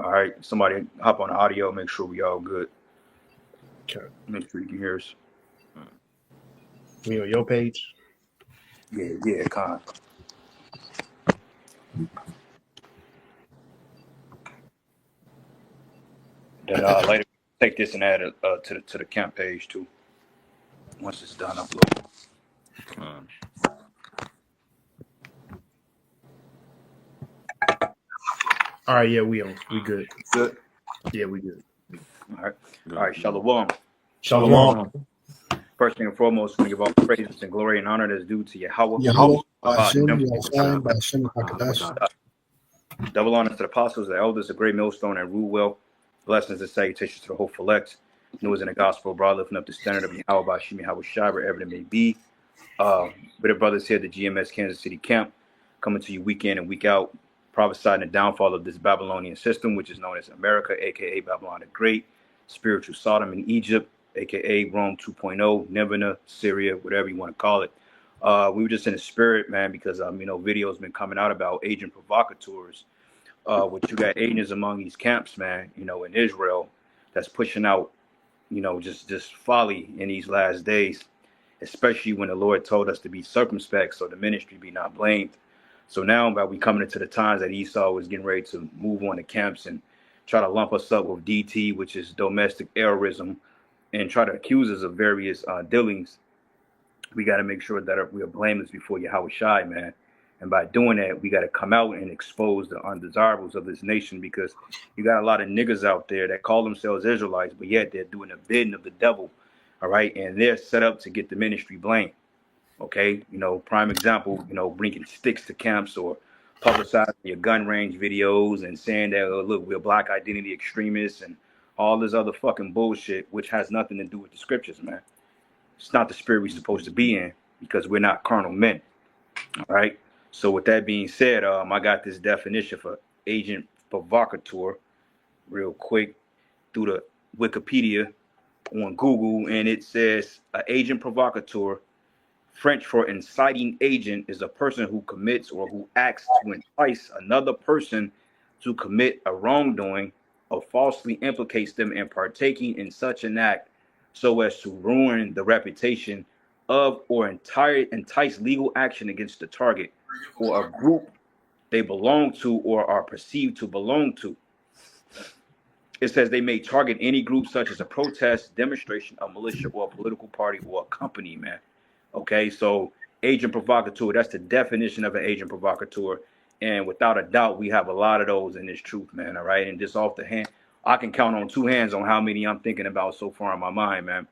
All right, somebody hop on the audio. Make sure we all good. Okay. Make sure you can hear us. Me on your page? Yeah, con. Then later take this and add it to the camp page too. Once it's done uploading. All right, yeah, we good. Good. Yeah, we good. All right. Shalom. Shalom. First thing and foremost, we give all praises and glory and honor that's due to Yahweh. Yahweh, Hashem, Hakadosh. Double honor to the apostles, the elders, the great millstone, and rule well. Blessings and salutations to the hopeful elect. News in the gospel, broad lifting up the standard of Yahweh by Shemi Yahweh Shai, wherever it may be. Bitter brothers here at the GMS Kansas City camp, coming to you week in and week out, prophesying the downfall of this Babylonian system, which is known as America, aka Babylon the Great, spiritual Sodom in Egypt, aka Rome 2.0, Nineveh, Syria, whatever you want to call it. We were just in the spirit, man, because videos been coming out about agent provocateurs, which you got agents among these camps, man, in Israel, that's pushing out, just folly in these last days, especially when the Lord told us to be circumspect, so the ministry be not blamed. So now, by we coming into the times that Esau was getting ready to move on the camps and try to lump us up with DT, which is domestic terrorism, and try to accuse us of various dealings, we got to make sure that we are blameless before Yahweh Shai, man. And by doing that, we got to come out and expose the undesirables of this nation, because you got a lot of niggas out there that call themselves Israelites, but yet they're doing the bidding of the devil, all right? And they're set up to get the ministry blamed, okay? Prime example, bringing sticks to camps or publicizing your gun range videos and saying that, oh, look, we're black identity extremists and all this other fucking bullshit, which has nothing to do with the scriptures, man. It's not the spirit we're supposed to be in, because we're not carnal men, all right? So with that being said, I got this definition for agent provocateur real quick through the Wikipedia on Google, and it says agent provocateur, French for inciting agent, is a person who commits or who acts to entice another person to commit a wrongdoing or falsely implicates them in partaking in such an act so as to ruin the reputation of or entice legal action against the target or a group they belong to or are perceived to belong to. It says they may target any group such as a protest, demonstration, a militia, or a political party or a company, man. Okay, so agent provocateur, that's the definition of an agent provocateur. And without a doubt, we have a lot of those in this truth, man, all right? And just off the hand, I can count on two hands on how many I'm thinking about so far in my mind, man.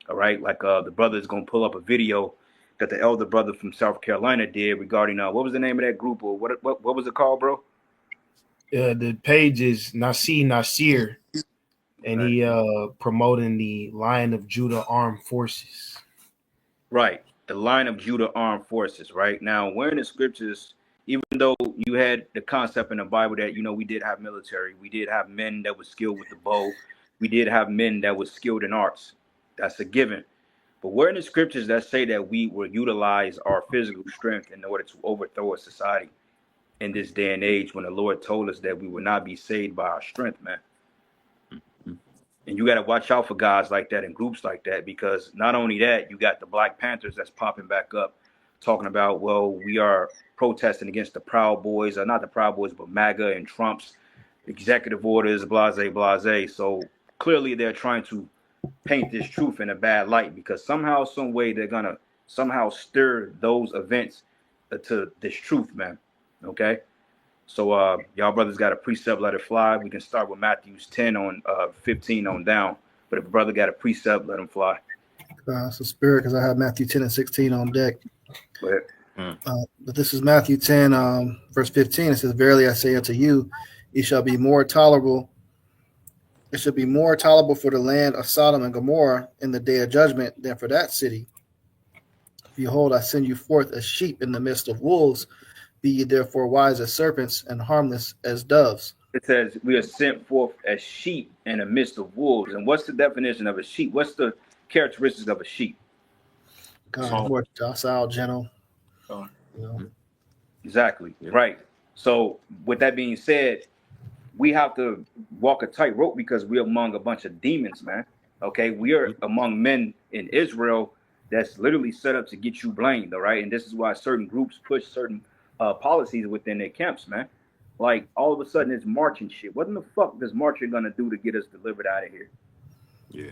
All right, like the brother's going to pull up a video that the elder brother from South Carolina did regarding, what was the name of that group, or what was it called, bro? The page is Nasir, and he promoting the Lion of Judah Armed Forces. Right, the Lion of Judah Armed Forces. Right now, where in the scriptures, even though you had the concept in the Bible that we did have military, we did have men that were skilled with the bow, we did have men that were skilled in arts. That's a given. But where in the scriptures that say that we will utilize our physical strength in order to overthrow a society in this day and age, when the Lord told us that we will not be saved by our strength, man? And you got to watch out for guys like that and groups like that, because not only that, you got the Black Panthers that's popping back up talking about, well, we are protesting against the Proud Boys, or not the Proud Boys, but MAGA and Trump's executive orders, blase, blase. So clearly they're trying to paint this truth in a bad light, because somehow, some way, they're going to somehow stir those events to this truth, man. Okay? So y'all brothers got a precept, let it fly. We can start with Matthew's 10 on 15 on down. But if a brother got a precept, let him fly. It's a spirit, because I have Matthew 10 and 16 on deck. Go ahead. But this is Matthew 10, verse 15. It says, "Verily I say unto you, it shall be more tolerable. It shall be more tolerable for the land of Sodom and Gomorrah in the day of judgment than for that city. Behold, I send you forth as sheep in the midst of wolves. Be ye therefore wise as serpents and harmless as doves." It says we are sent forth as sheep in the midst of wolves. And what's the definition of a sheep? What's the characteristics of a sheep? God, more docile, gentle. Exactly. Yeah. Right. So with that being said, we have to walk a tightrope because we're among a bunch of demons, man. Okay, we are among men in Israel that's literally set up to get you blamed, all right? And this is why certain groups push certain policies within their camps, man. Like all of a sudden it's marching shit. What in the fuck is marching gonna do to get us delivered out of here? Yeah.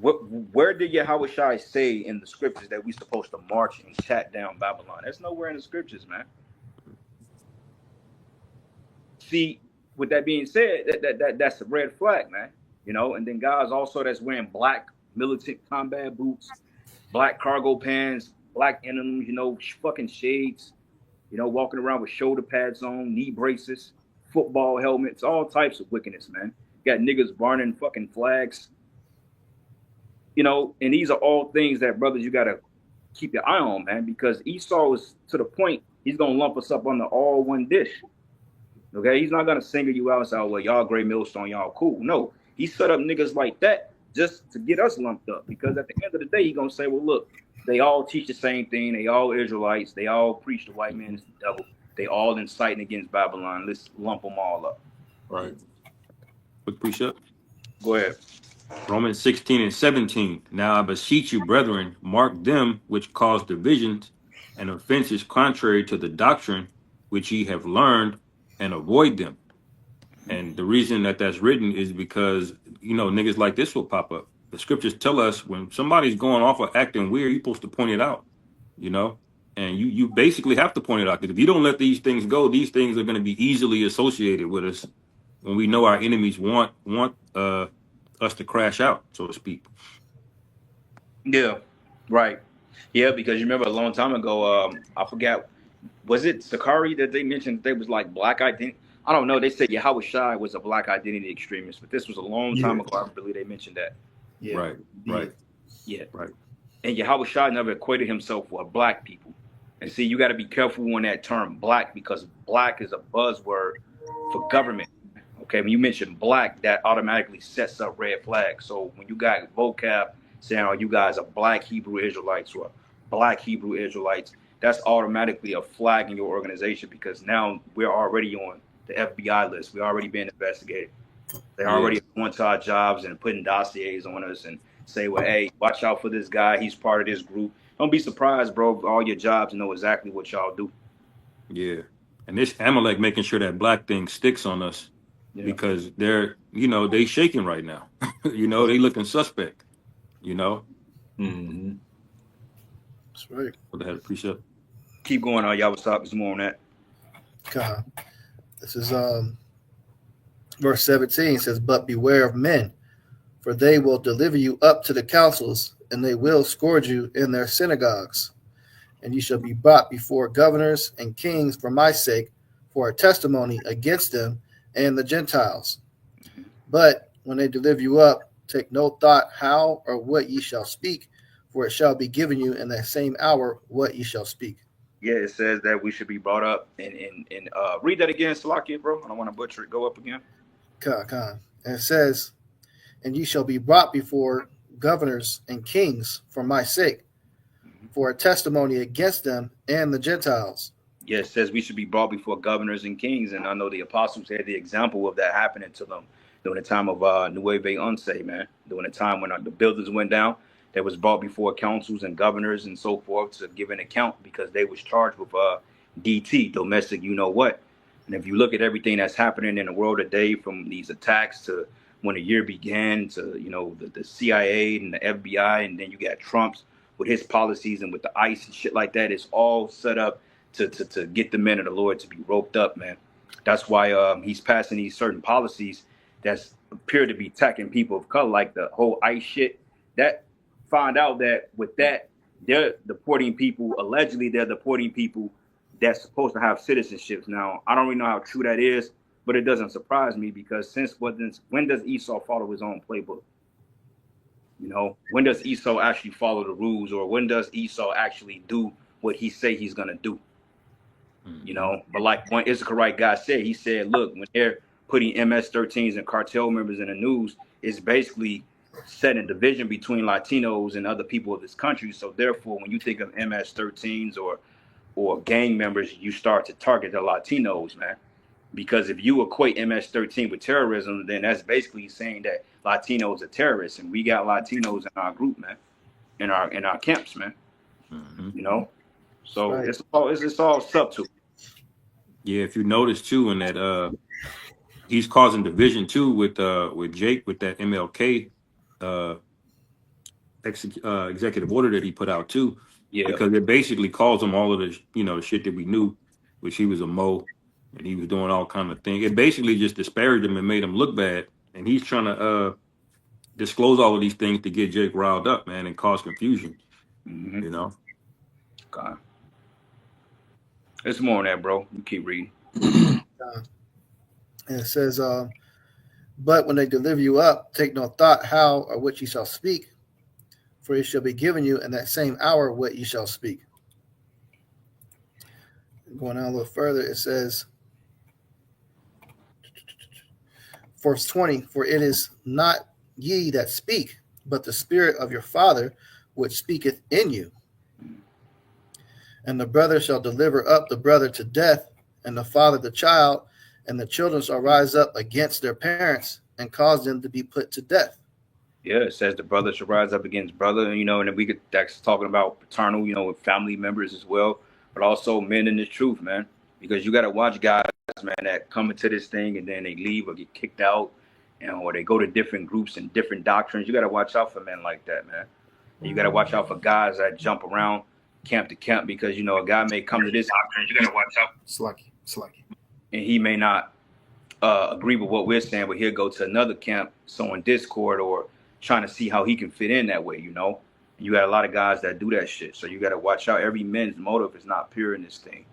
Where did Yahweh Shai say in the scriptures that we supposed to march and chat down Babylon? That's nowhere in the scriptures, man. See, with that being said, that's a red flag, man. You know, and then guys also that's wearing black militant combat boots, black cargo pants, black items, you know, fucking shades, you know, walking around with shoulder pads on, knee braces, football helmets, all types of wickedness, man. Got niggas burning fucking flags, you know, and these are all things that, brothers, you got to keep your eye on, man, because Esau is to the point, he's going to lump us up under all one dish. Okay, he's not going to single you out and say, oh, well, y'all Great Millstone, y'all cool. No, he set up niggas like that just to get us lumped up, because at the end of the day, he's going to say, well, look, they all teach the same thing. They all Israelites. They all preach the white man is the devil. They all inciting against Babylon. Let's lump them all up. Right. Quick precept. Go ahead. Romans 16 and 17. Now I beseech you, brethren, mark them which cause divisions and offenses contrary to the doctrine which ye have learned, and avoid them. And the reason that that's written is because, you know, niggas like this will pop up. The scriptures tell us when somebody's going off or acting weird, you're supposed to point it out, you know, and you basically have to point it out, because if you don't let these things go, these things are going to be easily associated with us when we know our enemies want us to crash out, so to speak. Yeah, right. Yeah, because you remember a long time ago, I forgot, was it Sakari that they mentioned they was like black identity? I don't know. They said Yahweh Shai was a black identity extremist, but this was a long time ago. I believe they mentioned that. Yeah. Right, right. Yeah. Right. And Yahweh Shai never equated himself with black people. And see, you got to be careful on that term black, because black is a buzzword for government. Okay, when you mention black, that automatically sets up red flags. So when you got vocab saying, oh, you guys are black Hebrew Israelites or black Hebrew Israelites, that's automatically a flag in your organization, because now we're already on the FBI list. We're already being investigated. They're already going to our jobs and putting dossiers on us and say, well, hey, watch out for this guy. He's part of this group. Don't be surprised, bro. All your jobs know exactly what y'all do. Yeah. And this Amalek making sure that black thing sticks on us, because they're, you know, they shaking right now. You know, they looking suspect, you know. Mm-hmm. That's right. What the hell, precept? Keep going on, y'all. What's up? There's more on that. God. This is verse 17 says, but beware of men, for they will deliver you up to the councils, and they will scourge you in their synagogues. And you shall be brought before governors and kings for my sake, for a testimony against them and the Gentiles. But when they deliver you up, take no thought how or what ye shall speak, for it shall be given you in that same hour what ye shall speak. Yeah, it says that we should be brought up and read that again, Salakia, bro. I don't want to butcher it. Go up again. And it says, and ye shall be brought before governors and kings for my sake, for a testimony against them and the Gentiles. Yeah, it says we should be brought before governors and kings, and I know the apostles had the example of that happening to them during the time of Nueve Unse, man. During the time when the buildings went down, they was brought before councils and governors and so forth to give an account, because they was charged with DT, domestic you know what. And if you look at everything that's happening in the world today, from these attacks to when the year began to, you know, the CIA and the FBI, and then you got Trump's with his policies and with the ICE and shit like that, it's all set up to get the men of the Lord to be roped up, man. That's why he's passing these certain policies that's appear to be attacking people of color, like the whole ICE shit. That find out that with that, they're deporting people, allegedly they're deporting people that's supposed to have citizenships. Now, I don't really know how true that is, but it doesn't surprise me, because when does Esau follow his own playbook? You know, when does Esau actually follow the rules, or when does Esau actually do what he say he's going to do? You know, but like one Issacharite guy said, he said, look, when they're putting MS-13s and cartel members in the news, it's basically setting division between Latinos and other people of this country. So therefore, when you think of MS-13s or gang members, you start to target the Latinos, man. Because if you equate MS-13 with terrorism, then that's basically saying that Latinos are terrorists, and we got Latinos in our group, man, in our camps, man. Mm-hmm. You know, so Right. it's all subtle. Yeah, if you notice too, in that he's causing division too with Jake with that MLK uh, executive order that he put out too, Yeah. because it basically calls him all of the the shit that we knew, which he was a mo and he was doing all kind of things. It basically just disparaged him and made him look bad, and he's trying to disclose all of these things to get Jake riled up, man, and cause confusion. Mm-hmm. You know. God. There's more on that, bro. You keep reading. And it says, but when they deliver you up, take no thought how or what ye shall speak, for it shall be given you in that same hour what ye shall speak. Going on a little further, it says, verse 20, for it is not ye that speak, but the Spirit of your Father which speaketh in you. And the brother shall deliver up the brother to death, and the father the child, and the children shall rise up against their parents and cause them to be put to death. Yeah, it says the brother should rise up against brother, and then we could that's talking about paternal, with family members as well, but also men in the truth, man. Because you gotta watch guys, man, that come into this thing and then they leave or get kicked out, or they go to different groups and different doctrines. You gotta watch out for men like that, man. And you gotta watch out for guys that jump around camp to camp because a guy may come to this doctrine. You gotta watch out, Slucky. and he may not agree with what we're saying, but he'll go to another camp, sowing discord or trying to see how he can fit in that way. You got a lot of guys that do that shit, so you got to watch out. Every man's motive is not pure in this thing.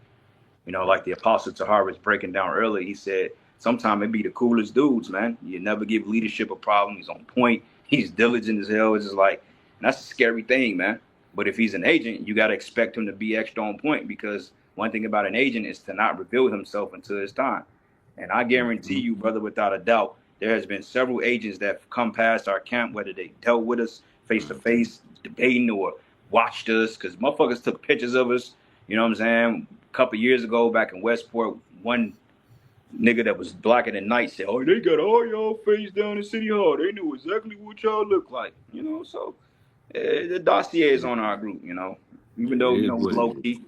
Like the Apostle Tahar was breaking down earlier. He said sometimes it be the coolest dudes, man. You never give leadership a problem. He's on point. He's diligent as hell. It's just like, and that's a scary thing, man. But if he's an agent, you got to expect him to be extra on point, because one thing about an agent is to not reveal himself until it's time. And I guarantee you, brother, without a doubt, there has been several agents that have come past our camp, whether they dealt with us face to face, debating, or watched us, because motherfuckers took pictures of us. You know what I'm saying? A couple years ago, back in Westport, one nigga that was blacker than night said, "Oh, they got all y'all face down in City Hall. They knew exactly what y'all look like." So the dossier is on our group. Even though It is we're what it low is. key,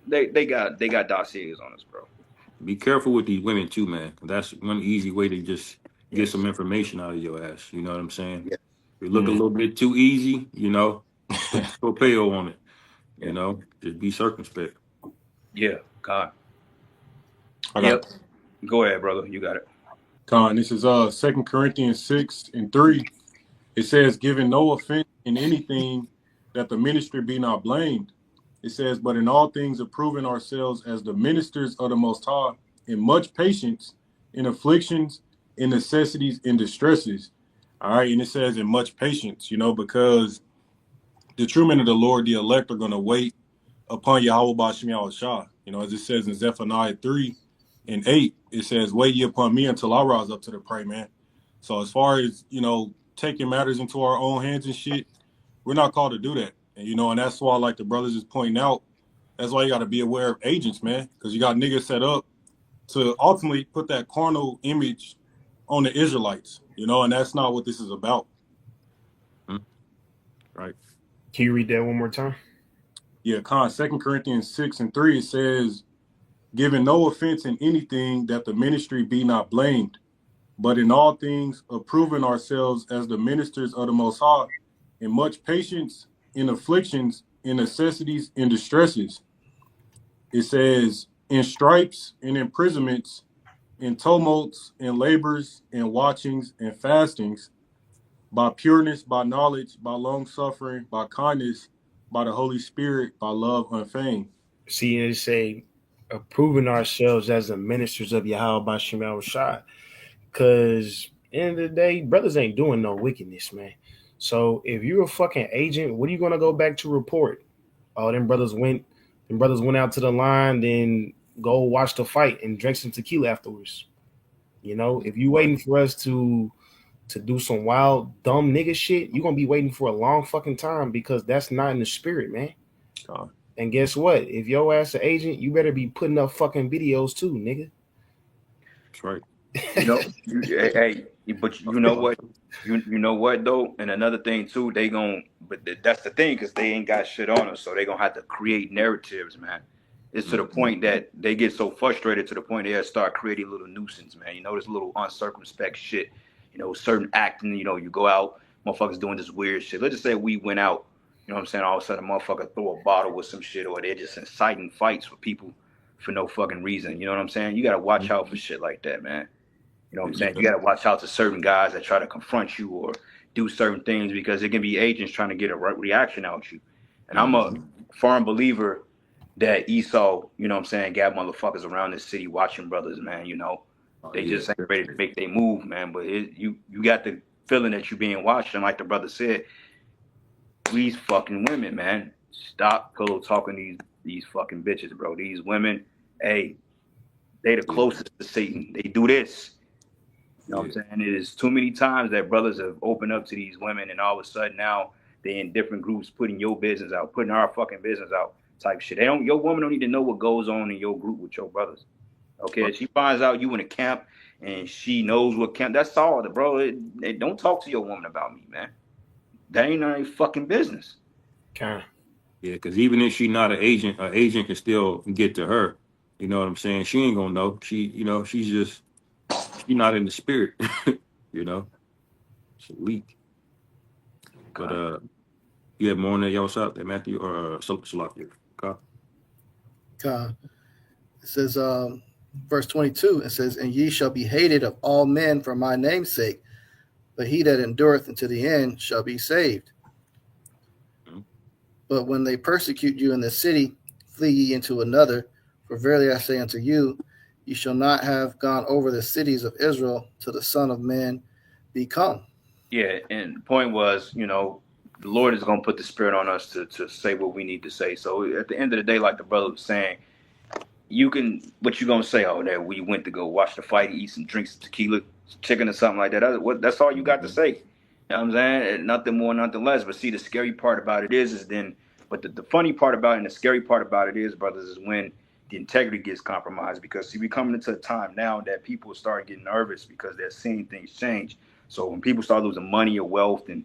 they got dossiers on us, bro. Be careful with these women too, man. That's one easy way to just get Yes. some information out of your ass. You know what I'm saying? Yeah. If you look a little bit too easy, put the torpedo on it. Yeah. Just be circumspect. Yeah. God. I Yep. got Go ahead, brother. You got it. Con. This is 2 Corinthians 6:3. It says, giving no offense in anything, that the ministry be not blamed. It says, but in all things approving ourselves as the ministers of the Most High, in much patience, in afflictions, in necessities, in distresses. All right, and it says in much patience, because the true men of the Lord, the elect, are going to wait upon Yahweh Ba'Shem Yahushua. As it says in Zephaniah 3:8, it says, wait ye upon me until I rise up to the prey, man. So as far as, taking matters into our own hands and shit, we're not called to do that. And that's why, like the brothers is pointing out, that's why you got to be aware of agents, man, because you got niggas set up to ultimately put that carnal image on the Israelites, and that's not what this is about. Right. Can you read that one more time? Yeah, 2 Corinthians 6:3, it says, giving no offense in anything, that the ministry be not blamed, but in all things approving ourselves as the ministers of the Most High, in much patience, in afflictions, in necessities, in distresses. It says, in stripes, in imprisonments, in tumults, in labors, in watchings, and fastings, by pureness, by knowledge, by long suffering, by kindness, by the Holy Spirit, by love unfeigned. See, they say approving ourselves as the ministers of Yahweh by Shemal Shah. Because end of the day, brothers ain't doing no wickedness, man. So if you're a fucking agent, what are you gonna go back to report? Oh, them brothers went out to the line, then go watch the fight and drink some tequila afterwards. If you waiting for us to do some wild, dumb nigga shit, you're gonna be waiting for a long fucking time, because that's not in the spirit, man. And guess what? If your ass an agent, you better be putting up fucking videos too, nigga. That's right. You know, hey, but you know what? You know what though, and another thing too, that's the thing, because they ain't got shit on us, so they gonna have to create narratives, man. It's to the point that they get so frustrated to the point they start creating little nuisance, man. You know, this little uncircumspect shit. You know, certain acting. You know, you go out, motherfuckers doing this weird shit. Let's just say we went out. You know what I'm saying? All of a sudden, a motherfucker throw a bottle with some shit, or they're just inciting fights with people for no fucking reason. You know what I'm saying? You gotta watch out for shit like that, man. You know what I'm saying? Yeah. You got to watch out to certain guys that try to confront you or do certain things, because it can be agents trying to get a reaction out you. And I'm a firm believer that Esau, you know what I'm saying, got motherfuckers around this city watching brothers, man. You know, Oh, they yeah. just ain't ready to make their move, man. But you got the feeling that you're being watched. And like the brother said, these fucking women, man, stop pillow talking these fucking bitches, bro. These women, hey, they the Yeah. closest to Satan. They do this. You know what I'm Yeah. saying? It is too many times that brothers have opened up to these women, and all of a sudden now they in different groups putting your business out, putting our fucking business out, type shit. Your woman don't need to know what goes on in your group with your brothers. Okay, if she finds out you in a camp and she knows what camp, that's all, bro. Don't talk to your woman about me, man. That ain't none of your fucking business. Kind. Yeah, because even if she's not an agent can still get to her. You know what I'm saying? She ain't gonna know. She's not in the spirit. you know, she's weak. But Okay. you have more on that y'all shot that Matthew or Salakia. Okay. It says, verse 22, it says, "And ye shall be hated of all men for my name's sake, but he that endureth unto the end shall be saved. But when they persecute you in the city, flee ye into another. For verily I say unto you, ye shall not have gone over the cities of Israel till the Son of Man be come." Yeah, and the point was, you know, the Lord is gonna put the spirit on us to say what we need to say. So at the end of the day, like the brother was saying, you can what you gonna say? Oh, that we went to go watch the fight, eat some drinks, some tequila, some chicken or something like that. That's all you got to say. You know what I'm saying? And nothing more, nothing less. But see, the scary part about it is then, but the funny part about it and the scary part about it is, brothers, is when the integrity gets compromised. Because see, we coming into a time now that people start getting nervous because they're seeing things change. So when people start losing money or wealth and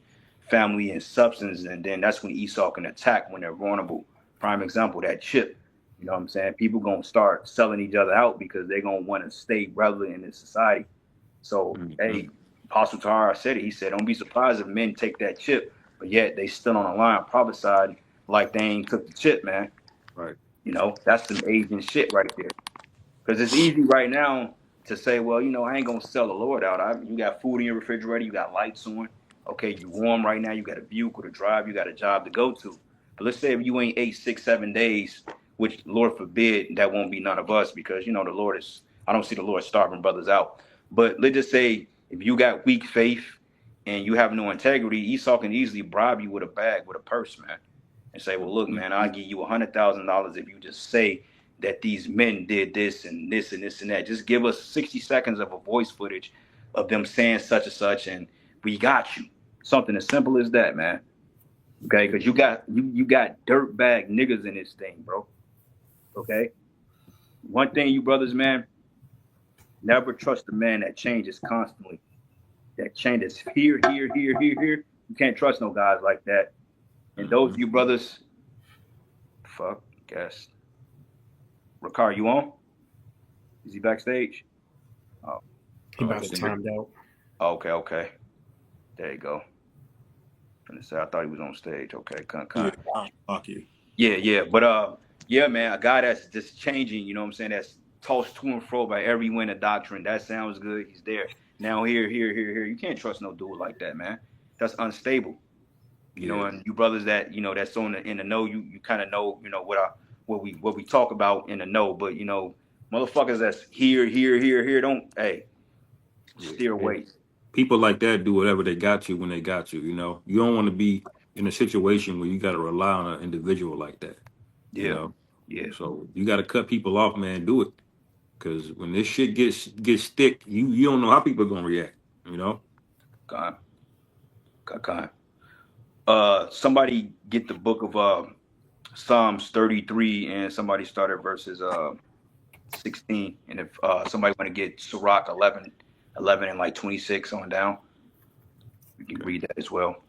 family and substance, and then that's when Esau can attack when they're vulnerable. Prime example, that chip. You know what I'm saying? People gonna start selling each other out because they're gonna want to stay relevant in this society. So, hey, Apostle Tahar said it. He said, "Don't be surprised if men take that chip, but yet they still on the line prophesied like they ain't took the chip, man." Right. You know, that's some Asian shit right there. Because it's easy right now to say, well, you know, I ain't gonna sell the Lord out. You got food in your refrigerator, you got lights on. Okay, you warm right now, you got a vehicle to drive, you got a job to go to. But let's say if you ain't 8, 6, 7 days, which Lord forbid that won't be none of us, because you know the Lord is. I don't see the Lord starving brothers out. But let's just say if you got weak faith and you have no integrity, Esau can easily bribe you with a bag, with a purse, man, and say, well, look, man, I'll give you $100,000 if you just say that these men did this and this and this and that. Just give us 60 seconds of a voice footage of them saying such and such, and we got you. Something as simple as that, man. Okay, because you got dirtbag niggas in this thing, bro. Okay. One thing, you brothers, man, never trust a man that changes constantly. That changes here, here, here, here, here. You can't trust no guys like that. And those of you brothers, fuck, guess. Ricard, you on? Is he backstage? Oh, He I about to think timed out. okay. There you go. Finna say I thought he was on stage. Okay, Yeah, con. fuck you. Yeah. But yeah, man, a guy that's just changing, you know what I'm saying, that's tossed to and fro by every wind of doctrine. That sounds good. He's there. Now here. You can't trust no dude like that, man. That's unstable. You know, Yeah. and you brothers that, you know, that's in the know, you kind of know, you know, what we talk about in the know, but you know, motherfuckers that's here, don't, hey, steer Yeah. away. People like that do whatever they got you when they got you. You know, you don't want to be in a situation where you got to rely on an individual like that. You Yeah. know, Yeah. so you got to cut people off, man. Do it, because when this shit gets thick, you don't know how people are gonna react. You know. Con. Con. Somebody get the book of Psalms 33, and somebody started verses 16. And if somebody want to get Sirach 11 and like 26 on down, you can read that as well.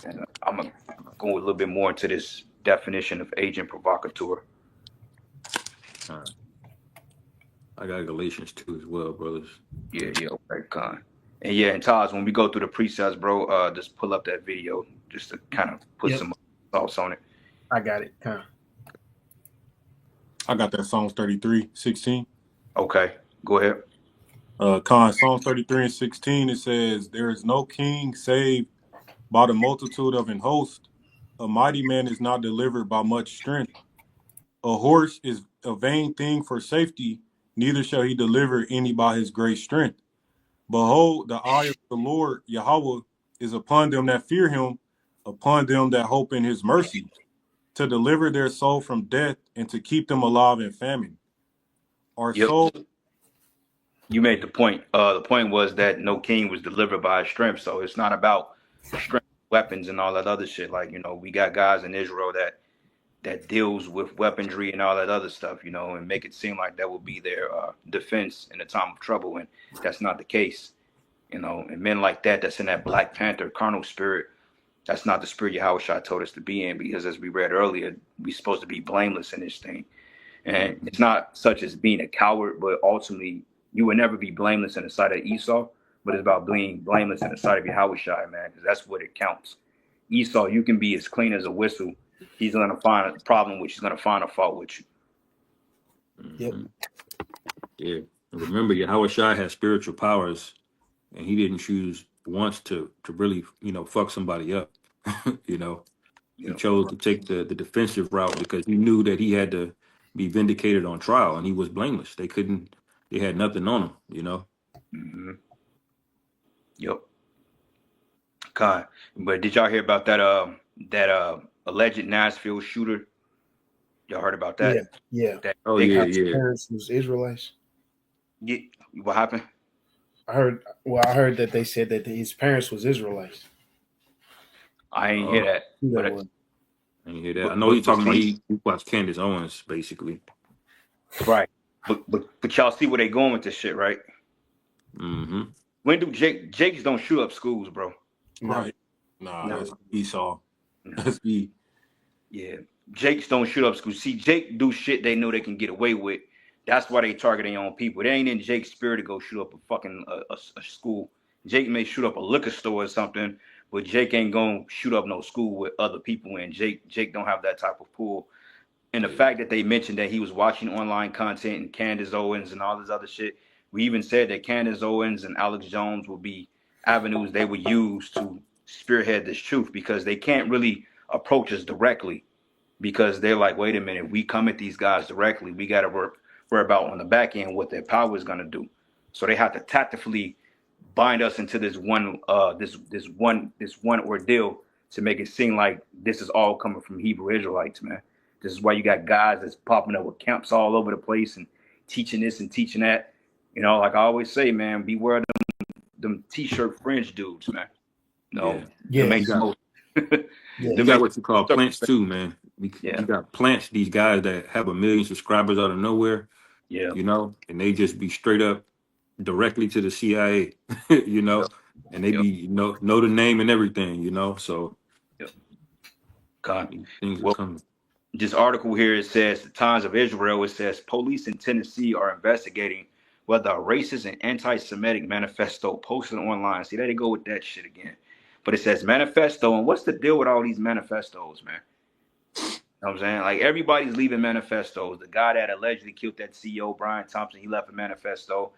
And I'm going to go a little bit more into this definition of agent provocateur. All right. I got Galatians 2 as well, brothers. Yeah, okay, con. And yeah, and Taj, when we go through the precepts, bro, just pull up that video just to kind of put some thoughts on it. I got it. Huh. I got that Psalms 33:16. Okay, go ahead. Psalms 33:16, it says, "There is no king save by the multitude of an host. A mighty man is not delivered by much strength. A horse is a vain thing for safety, neither shall he deliver any by his great strength. Behold, the eye of the Lord Yahweh is upon them that fear him, upon them that hope in his mercy, to deliver their soul from death and to keep them alive in famine." Our soul. You made the point. The point was that no king was delivered by his strength. So it's not about strength, weapons, and all that other shit. Like, we got guys in Israel that deals with weaponry and all that other stuff, and make it seem like that will be their defense in a time of trouble. And that's not the case, and men like that's in that Black Panther carnal spirit. That's not the spirit Yahushua told us to be in, because as we read earlier, we're supposed to be blameless in this thing. And it's not such as being a coward, but ultimately you will never be blameless in the sight of Esau, but it's about being blameless in the sight of Yahushua, man, because that's what it counts. Esau, you can be as clean as a whistle. He's going to find a problem, which he's going to find a fault with you. Yep. Yeah. And remember, Yahushua has spiritual powers, and he didn't choose once to really, fuck somebody up. He chose to take the defensive route because he knew that he had to be vindicated on trial, and he was blameless. They had nothing on him, Mm-hmm. Yep. God. But did y'all hear about that alleged Nashville shooter? Y'all heard about that? Yeah. His parents was Israelites. Yeah. What happened? I heard that they said that his parents was Israelites. I ain't hear that. But I didn't hear that. I know he's talking about he watched Candace Owens, basically. Right. But y'all see where they going with this shit, right? Mm-hmm. When do Jakes don't shoot up schools, bro? Right. Nah, that's Esau. That's E. Yeah. Jakes don't shoot up schools. See, Jake do shit they know they can get away with. That's why they target their own people. They ain't in Jake's spirit to go shoot up a fucking a school. Jake may shoot up a liquor store or something, but Jake ain't gonna shoot up no school with other people in. Jake don't have that type of pull. And the fact that they mentioned that he was watching online content and Candace Owens and all this other shit, we even said that Candace Owens and Alex Jones will be avenues they would use to spearhead this truth, because they can't really approach us directly, because they're like, wait a minute, we come at these guys directly, we got to worry about on the back end what their power is going to do. So they have to tactically bind us into this one ordeal to make it seem like this is all coming from Hebrew Israelites, man. This is why you got guys that's popping up with camps all over the place and teaching this and teaching that. Like I always say, man, beware of them t-shirt fringe dudes, man. No, yeah, you got what you call plants too, man. You got plants, these guys that have 1 million subscribers out of nowhere, and they just be straight up directly to the CIA, and they be know the name and everything, so things are coming. This article here, it says the Times of Israel, it says police in Tennessee are investigating whether a racist and anti-Semitic manifesto posted online. See, there they go with that shit again. But it says manifesto, and what's the deal with all these manifestos, man? You know what I'm saying? Like, everybody's leaving manifestos. The guy that allegedly killed that CEO, Brian Thompson, he left a manifesto.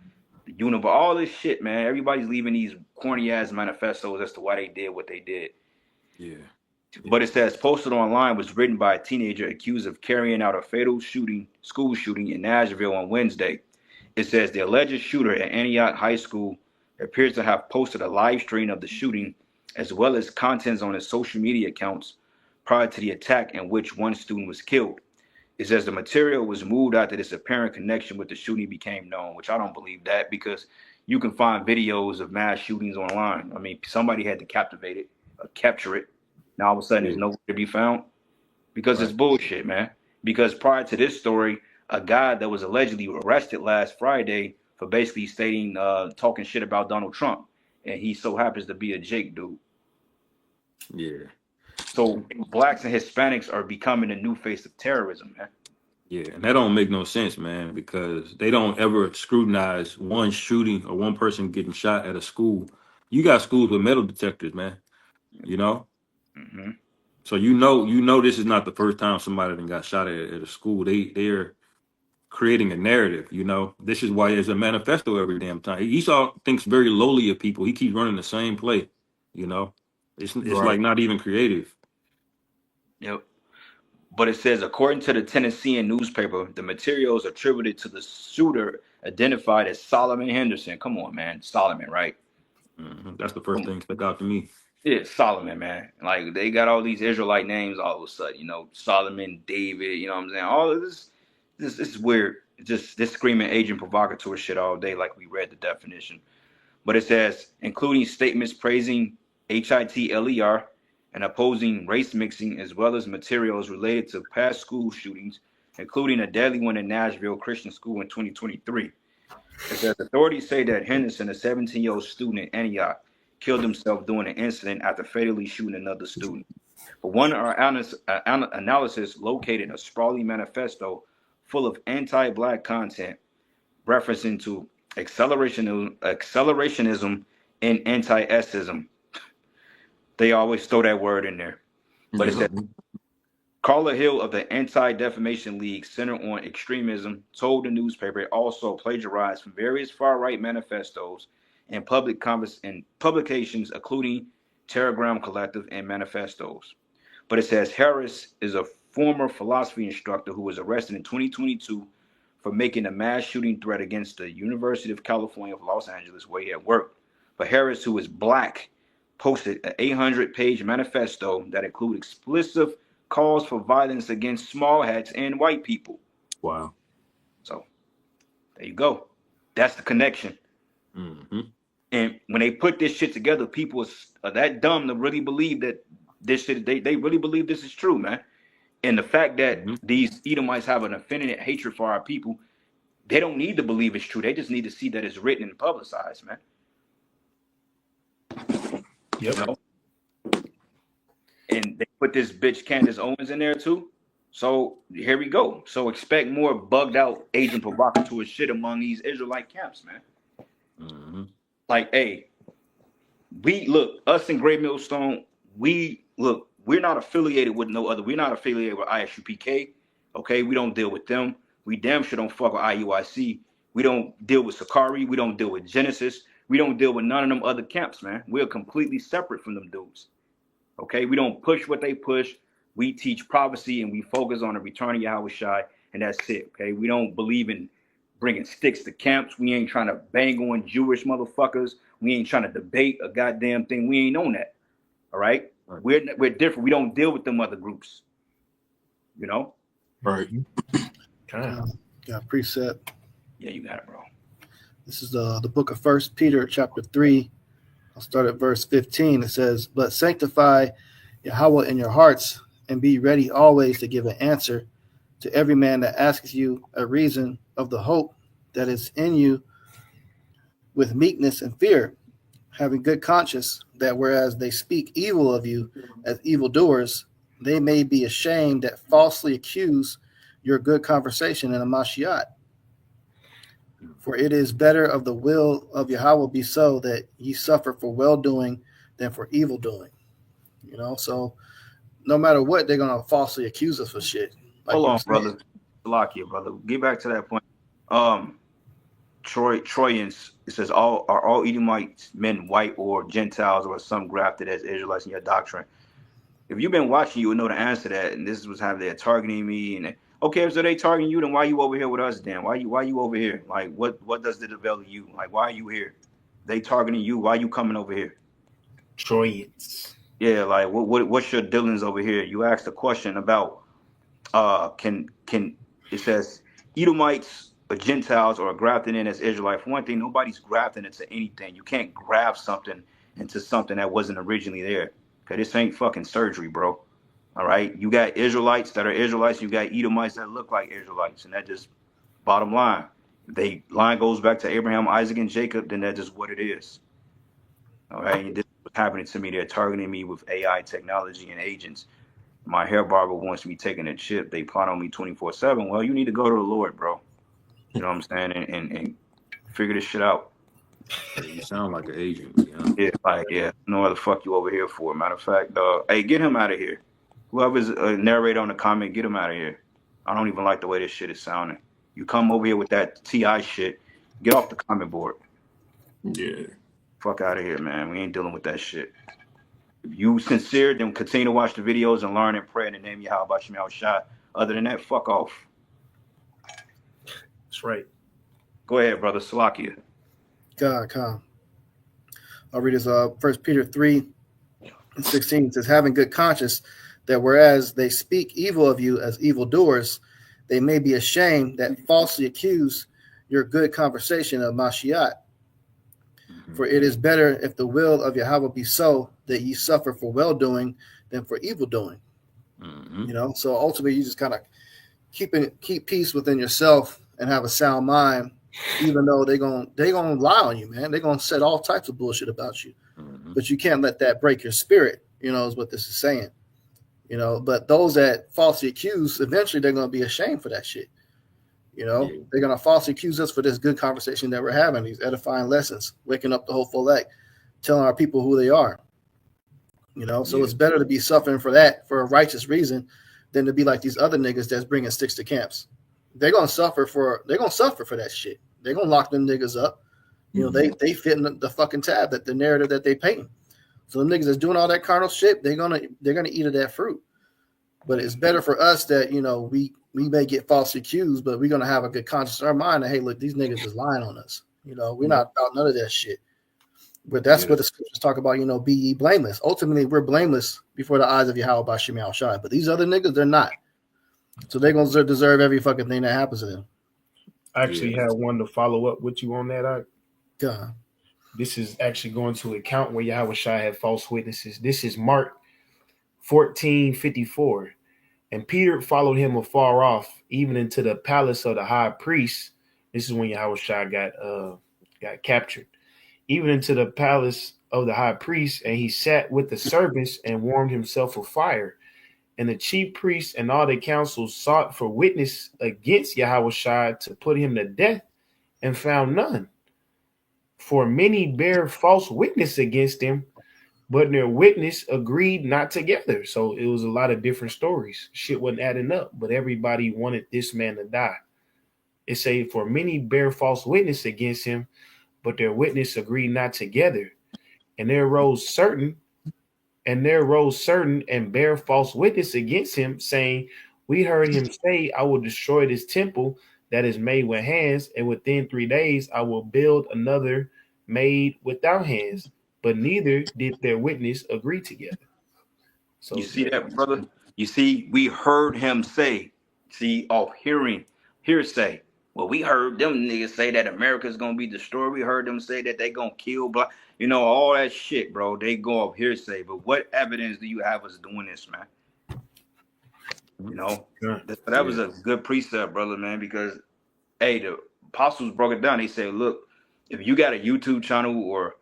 The Univer, all this shit, man. Everybody's leaving these corny ass manifestos as to why they did what they did. Yeah. But it says posted online was written by a teenager accused of carrying out a fatal school shooting in Nashville on Wednesday. It says the alleged shooter at Antioch High School appears to have posted a live stream of the shooting, as well as contents on his social media accounts prior to the attack, in which one student was killed. It says the material was moved after this apparent connection with the shooting became known, which I don't believe that, because you can find videos of mass shootings online. I mean, somebody had to capture it. Now all of a sudden, there's nowhere to be found, because it's bullshit, man. Because prior to this story, a guy that was allegedly arrested last Friday for basically talking shit about Donald Trump, and he so happens to be a Jake dude. Yeah. So blacks and Hispanics are becoming the new face of terrorism, man. Yeah, and that don't make no sense, man, because they don't ever scrutinize one shooting or one person getting shot at a school. You got schools with metal detectors, man. You know, Mm-hmm. so this is not the first time somebody done got shot at a school. They're creating a narrative. You know, this is why there's a manifesto every damn time. Esau thinks very lowly of people. He keeps running the same play. You know, it's Right. like not even creative. Yep. But it says, according to the Tennessean newspaper, the materials attributed to the shooter identified as Solomon Henderson. Come on, man. Solomon, right? That's the first Come on. thing that stuck out to me. Yeah, Solomon, man. Like, they got all these Israelite names all of a sudden, Solomon, David, you know what I'm saying? All of this is weird. Just this screaming agent provocateur shit all day, like we read the definition. But it says, including statements praising HITLER and opposing race mixing, as well as materials related to past school shootings, including a deadly one in Nashville Christian School in 2023. It says authorities say that Henderson, a 17-year-old student in Antioch, killed himself during an incident after fatally shooting another student. But one analysis located a sprawling manifesto full of anti-black content referencing to accelerationism and anti-esism. They always throw that word in there. But it says Carla Hill of the Anti-Defamation League Center on Extremism told the newspaper it also plagiarized from various far-right manifestos and publications, including Telegram Collective and manifestos. But it says Harris is a former philosophy instructor who was arrested in 2022 for making a mass shooting threat against the University of California of Los Angeles, where he had worked. But Harris, who is black, posted an 800-page manifesto that included explicit calls for violence against small hats and white people. Wow. So there you go. That's the connection. Mm-hmm. And when they put this shit together, people are that dumb to really believe that this shit, they really believe this is true, man. And the fact that these Edomites have an infinite hatred for our people, they don't need to believe it's true. They just need to see that it's written and publicized, man. Yep. You know? And they put this bitch Candace Owens in there too. So here we go. So expect more bugged out agent provocateur shit among these Israelite camps, man. Mm-hmm. Like, hey, us in Great Millstone, we're not affiliated with no other. We're not affiliated with ISUPK. Okay, we don't deal with them. We damn sure don't fuck with IUIC. We don't deal with Sakari. We don't deal with Genesis. We don't deal with none of them other camps, man. We're completely separate from them dudes. Okay, we don't push what they push. We teach prophecy and we focus on the return of Yahweh Shai, and that's it. Okay, we don't believe in bringing sticks to camps. We ain't trying to bang on Jewish motherfuckers. We ain't trying to debate a goddamn thing. We ain't on that. All right, we're different. We don't deal with them other groups. You know, Right. Yeah, precept. Yeah, you got it, bro. This is the book of 1 Peter chapter 3. I'll start at verse 15. It says, "But sanctify Yahweh in your hearts, and be ready always to give an answer to every man that asks you a reason of the hope that is in you with meekness and fear, having good conscience, that whereas they speak evil of you as evildoers, they may be ashamed that falsely accuse your good conversation in a Mashiach. For it is better of the will of Yahweh be so that ye suffer for well-doing than for evil-doing." You know, so no matter what, they're going to falsely accuse us for shit. Like Hold on, brother. Salakia, brother. Get back to that point. Troyans, it says, are all Edomites men white or Gentiles or some grafted as Israelites in your doctrine? If you've been watching, you would know the answer to that. And this was how they're targeting me. And okay, so they targeting you, then why you over here with us? Then why you over here? Like, what does it avail to you? Like, why are you here? They targeting you. Why you coming over here? Troyans. Yeah, like what's your dealings over here? You asked a question about can it says Edomites or Gentiles or grafted in as Israelite. For one thing, nobody's grafting into anything. You can't graft something into something that wasn't originally there. Okay, this ain't fucking surgery, bro. All right, you got Israelites that are Israelites. You got Edomites that look like Israelites, and that just Bottom line, they line goes back to Abraham, Isaac, and Jacob, then that's just what it is. All right, and this is what's happening to me. They're targeting me with AI technology and agents. My hair barber wants me taking a chip. They plot on me 24/7. Well, you need to go to the Lord, bro. You know what I'm saying? And figure this shit out. You sound like an agent. Yeah. Yeah, like, yeah, no what the fuck you over here for. Matter of fact, hey, get him out of here. Whoever's a narrator on the comment, get him out of here. I don't even like the way this shit is sounding. You come over here with that TI shit, get off the comment board. Yeah. Fuck out of here, man. We ain't dealing with that shit. If you sincere, then continue to watch the videos and learn and pray in the name of Yahweh Shem Shai. Other than that, fuck off. That's right. Go ahead, brother. Salakia. God. I'll read this 1 Peter 3:16. It says, having good conscience, that whereas they speak evil of you as evildoers, they may be ashamed that falsely accuse your good conversation of Mashiach. For it is better if the will of Yahweh be so that ye suffer for well-doing than for evil-doing. You know, so ultimately you just kind of keep peace within yourself and have a sound mind, even though they're gonna lie on you, man. They're gonna say all types of bullshit about you. But you can't let that break your spirit, you know, is what this is saying. You know, but those that falsely accuse, eventually they're gonna be ashamed for that shit. You know, they're gonna falsely accuse us for this good conversation that we're having, these edifying lessons, waking up the whole Folek, telling our people who they are. You know, so it's better to be suffering for that for a righteous reason than to be like these other niggas that's bringing sticks to camps. They're gonna suffer for that shit. They're gonna lock them niggas up. You know, they fit in the fucking tab, that the narrative that they paint. So the niggas that's doing all that carnal shit, they're gonna eat of that fruit. But it's better for us that, you know, we may get falsely accused, but we're gonna have a good conscience in our mind that, hey, look, these niggas is lying on us. You know, we're not about none of that shit. But that's what the scriptures talk about, you know, be ye blameless. Ultimately, we're blameless before the eyes of Yahweh by Shem Shai. But these other niggas, they're not. So they're gonna deserve every fucking thing that happens to them. I actually had one to follow up with you on that. God. This is actually going to account where Yahweh Shai had false witnesses. This is Mark 14:54. And Peter followed him afar off, even into the palace of the high priest. This is when Yahweh Shai got captured. Even into the palace of the high priest, and he sat with the servants and warmed himself with fire. And the chief priests and all the council sought for witness against Yahweh Shai to put him to death, and found none. For many bear false witness against him, but their witness agreed not together. So it was a lot of different stories. Shit wasn't adding up, but everybody wanted this man to die. It say, for many bear false witness against him, but their witness agreed not together. And there rose certain and bear false witness against him, saying, we heard him say, I will destroy this temple that is made with hands, and within 3 days I will build another made without hands. But neither did their witness agree together. So you see that, brother? You see, we heard him say, hearsay. Well, we heard them niggas say that America's gonna be destroyed. We heard them say that they gonna kill black, you know, all that shit, bro. They go off hearsay. But what evidence do you have us doing this, man? You know, that was a good precept, brother, man, because hey, the apostles broke it down. They said, look, if you got a YouTube channel or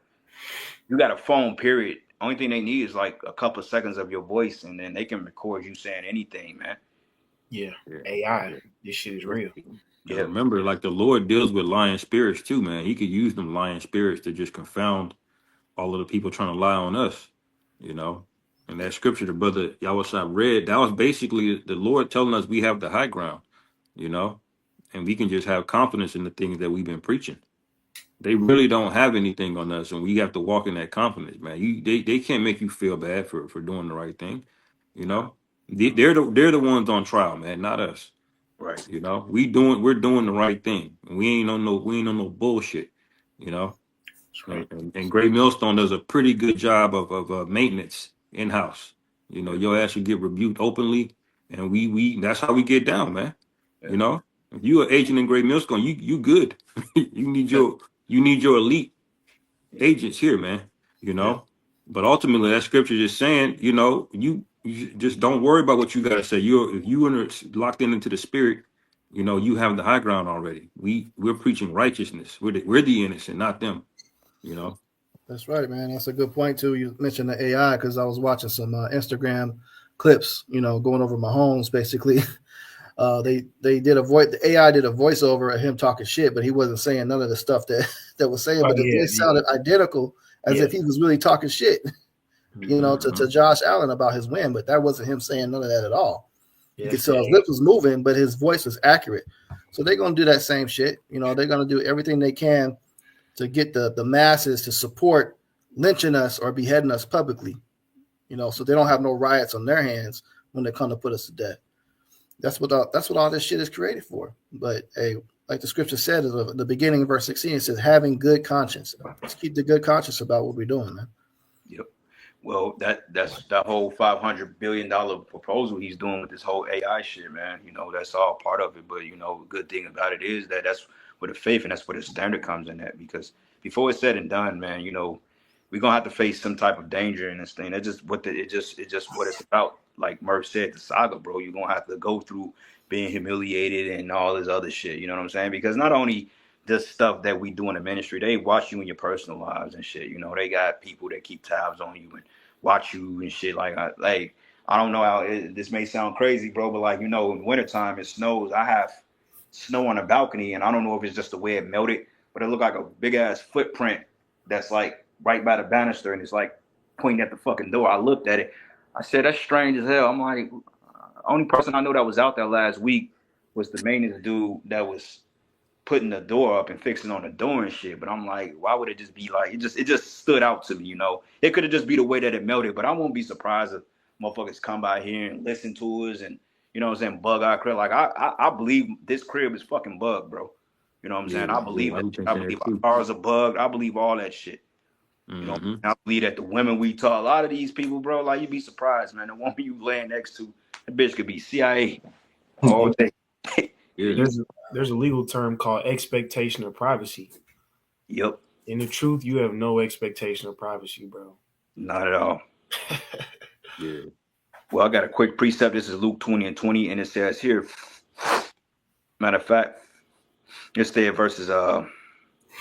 you got a phone, period, only thing they need is like a couple of seconds of your voice, and then they can record you saying anything, man. Yeah. AI. This shit is real. Yeah. Remember, like the Lord deals with lying spirits too, man. He could use them lying spirits to just confound all of the people trying to lie on us, you know. And that scripture the brother Yahweh read, that was basically the Lord telling us we have the high ground, you know, and we can just have confidence in the things that we've been preaching. They really don't have anything on us, and we have to walk in that confidence, man. They can't make you feel bad for doing the right thing, you know. They're the ones on trial, man, not us. Right. You know, we're doing the right thing. We ain't on no bullshit, you know. Right. And Great Millstone does a pretty good job of maintenance in house. You know, your ass should get rebuked openly, and we that's how we get down, man. You know, if you an agent in Great Millstone, you good. you need your elite agents here, man. You know, but ultimately that scripture is saying, you know, you just don't worry about what you gotta say. If you are locked into the spirit, You know, you have the high ground already. We're preaching righteousness. We're the innocent, not them. You know. That's right, man. That's a good point too. You mentioned the AI because I was watching some Instagram clips, going over Mahomes. Basically, they did the AI did a voiceover of him talking shit, but he wasn't saying none of the stuff that was saying. Oh But the yeah, voice sounded identical as yeah, if he was really talking shit, to Mhm. Josh Allen about his win. But that wasn't him saying none of that at all. You yeah. could That's the tell his AI. lips was moving, but his voice was accurate. So they're gonna do that same shit. They're gonna do everything they can to get the masses to support lynching us or beheading us publicly. So they don't have no riots on their hands when they come to put us to death. That's what all this shit is created for. But hey, like the scripture said at the beginning of verse 16, it says having good conscience. Let's keep the good conscience about what we're doing, man. Yep. Well, that's that whole $500 billion proposal he's doing with this whole AI shit, man. That's all part of it. But the good thing about it is that that's where the faith and that's where the standard comes in at. Because before it's said and done, man, we're gonna have to face some type of danger in this thing. That's just it's just what it's about. Like Murph said, the saga, bro. You're gonna have to go through being humiliated and all this other shit. You know what I'm saying? Because not only this stuff that we do in the ministry, they watch you in your personal lives and shit. They got people that keep tabs on you and watch you and shit. I don't know how this may sound crazy, bro, but in wintertime it snows. I have snow on the balcony, and I don't know if it's just the way it melted, but it looked like a big ass footprint that's like right by the banister, and it's like pointing at the fucking door. I looked at it. I said, that's strange as hell. I'm like, only person I know that was out there last week was the maintenance dude that was putting the door up and fixing on the door and shit. But I'm like, why would it just be like it just stood out to me. It could have just be the way that it melted, but I won't be surprised if motherfuckers come by here and listen to us and what I'm saying, bug our crib. Like I believe this crib is fucking bugged, bro. You know what I'm Yeah, saying? I yeah. believe I that. be I thinking believe that our too. cars are bugged. I believe all that shit. Hmm. I believe that the women we talk, a lot of these people, bro, like you'd be surprised, man. The woman you laying next to, that bitch could be CIA all day. Yeah. There's a legal term called expectation of privacy. Yep, In the truth, you have no expectation of privacy, bro. not at all. Yeah. Well, I got a quick precept. This is Luke 20:20, and it says here, matter of fact, it's there verses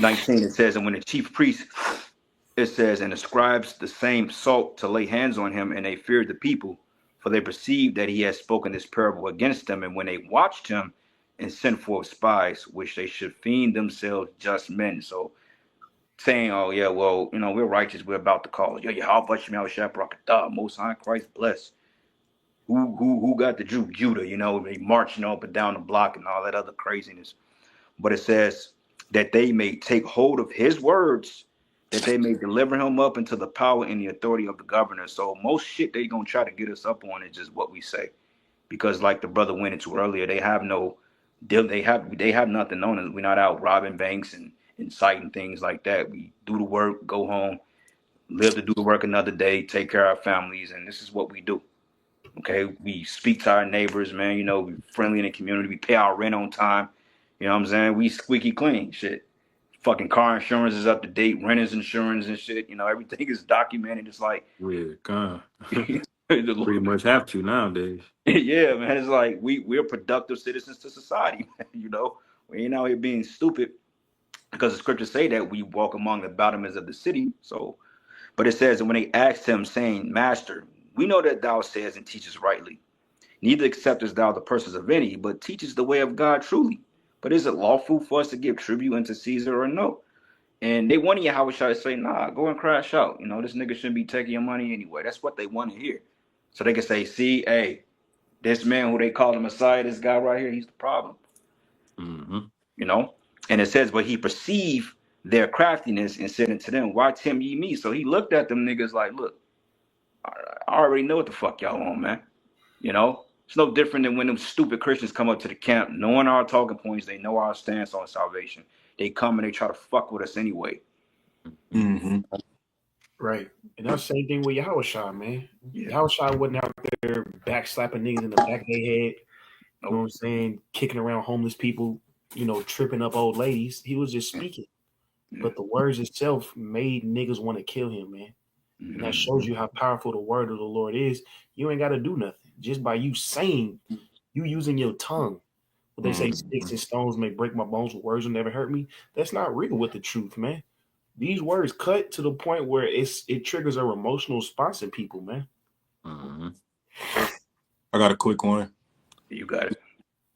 19. It says, and when the chief priest, it says, and the scribes the same sought to lay hands on him, and they feared the people, for they perceived that he had spoken this parable against them. And when they watched him and sent forth spies, which they should feign themselves just men. So saying, oh yeah, well, we're righteous, we're about to call. Yo, how about you, Shabarakatah, Most High Christ bless. Who got the Judah, they marching up and down the block and all that other craziness. But it says that they may take hold of his words, that they may deliver him up into the power and the authority of the governor. So most shit they gonna try to get us up on is just what we say. Because like the brother went into earlier, they have no deal, they have nothing on us. We're not out robbing banks and inciting things like that. We do the work, go home, live to do the work another day, take care of our families, and this is what we do. Okay, we speak to our neighbors, man. We're friendly in the community. We pay our rent on time. You know what I'm saying? We squeaky clean. Shit. Fucking car insurance is up to date. Renters insurance and shit. Everything is documented. It's like, Yeah. God. yeah, Pretty much have to nowadays. man. It's like we're productive citizens to society. Man, we ain't out here being stupid because the scriptures say that we walk among the bottoms of the city. So, but it says, and when they asked him, saying, Master, we know that thou sayest and teachest rightly. Neither acceptest thou the persons of any, but teachest the way of God truly. But is it lawful for us to give tribute unto Caesar or no? And they wanted Yahweh to say, nah, go and crash out. This nigga shouldn't be taking your money anyway. That's what they want to hear. So they can say, see, hey, this man who they call the Messiah, this guy right here, he's the problem. Hmm. You know? And it says, but he perceived their craftiness and said unto them, why tempt ye me? So he looked at them niggas like, look, I already know what the fuck y'all want, man. It's no different than when them stupid Christians come up to the camp, knowing our talking points, they know our stance on salvation. They come and they try to fuck with us anyway. Mm-hmm. Right. And that's the same thing with Yahushua, man. Yeah. Yahushua wasn't out there backslapping niggas in the back of their head, you know what I'm Nope. saying, kicking around homeless people, tripping up old ladies. He was just speaking. Yeah. But the words itself made niggas want to kill him, man. And that shows you how powerful the word of the Lord is. You ain't got to do nothing. Just by you saying, you using your tongue But they say sticks and stones may break my bones, but words will never hurt me. That's not real with the truth, man. These words cut to the point where it triggers a emotional response in people, man. I got a quick one. You got it.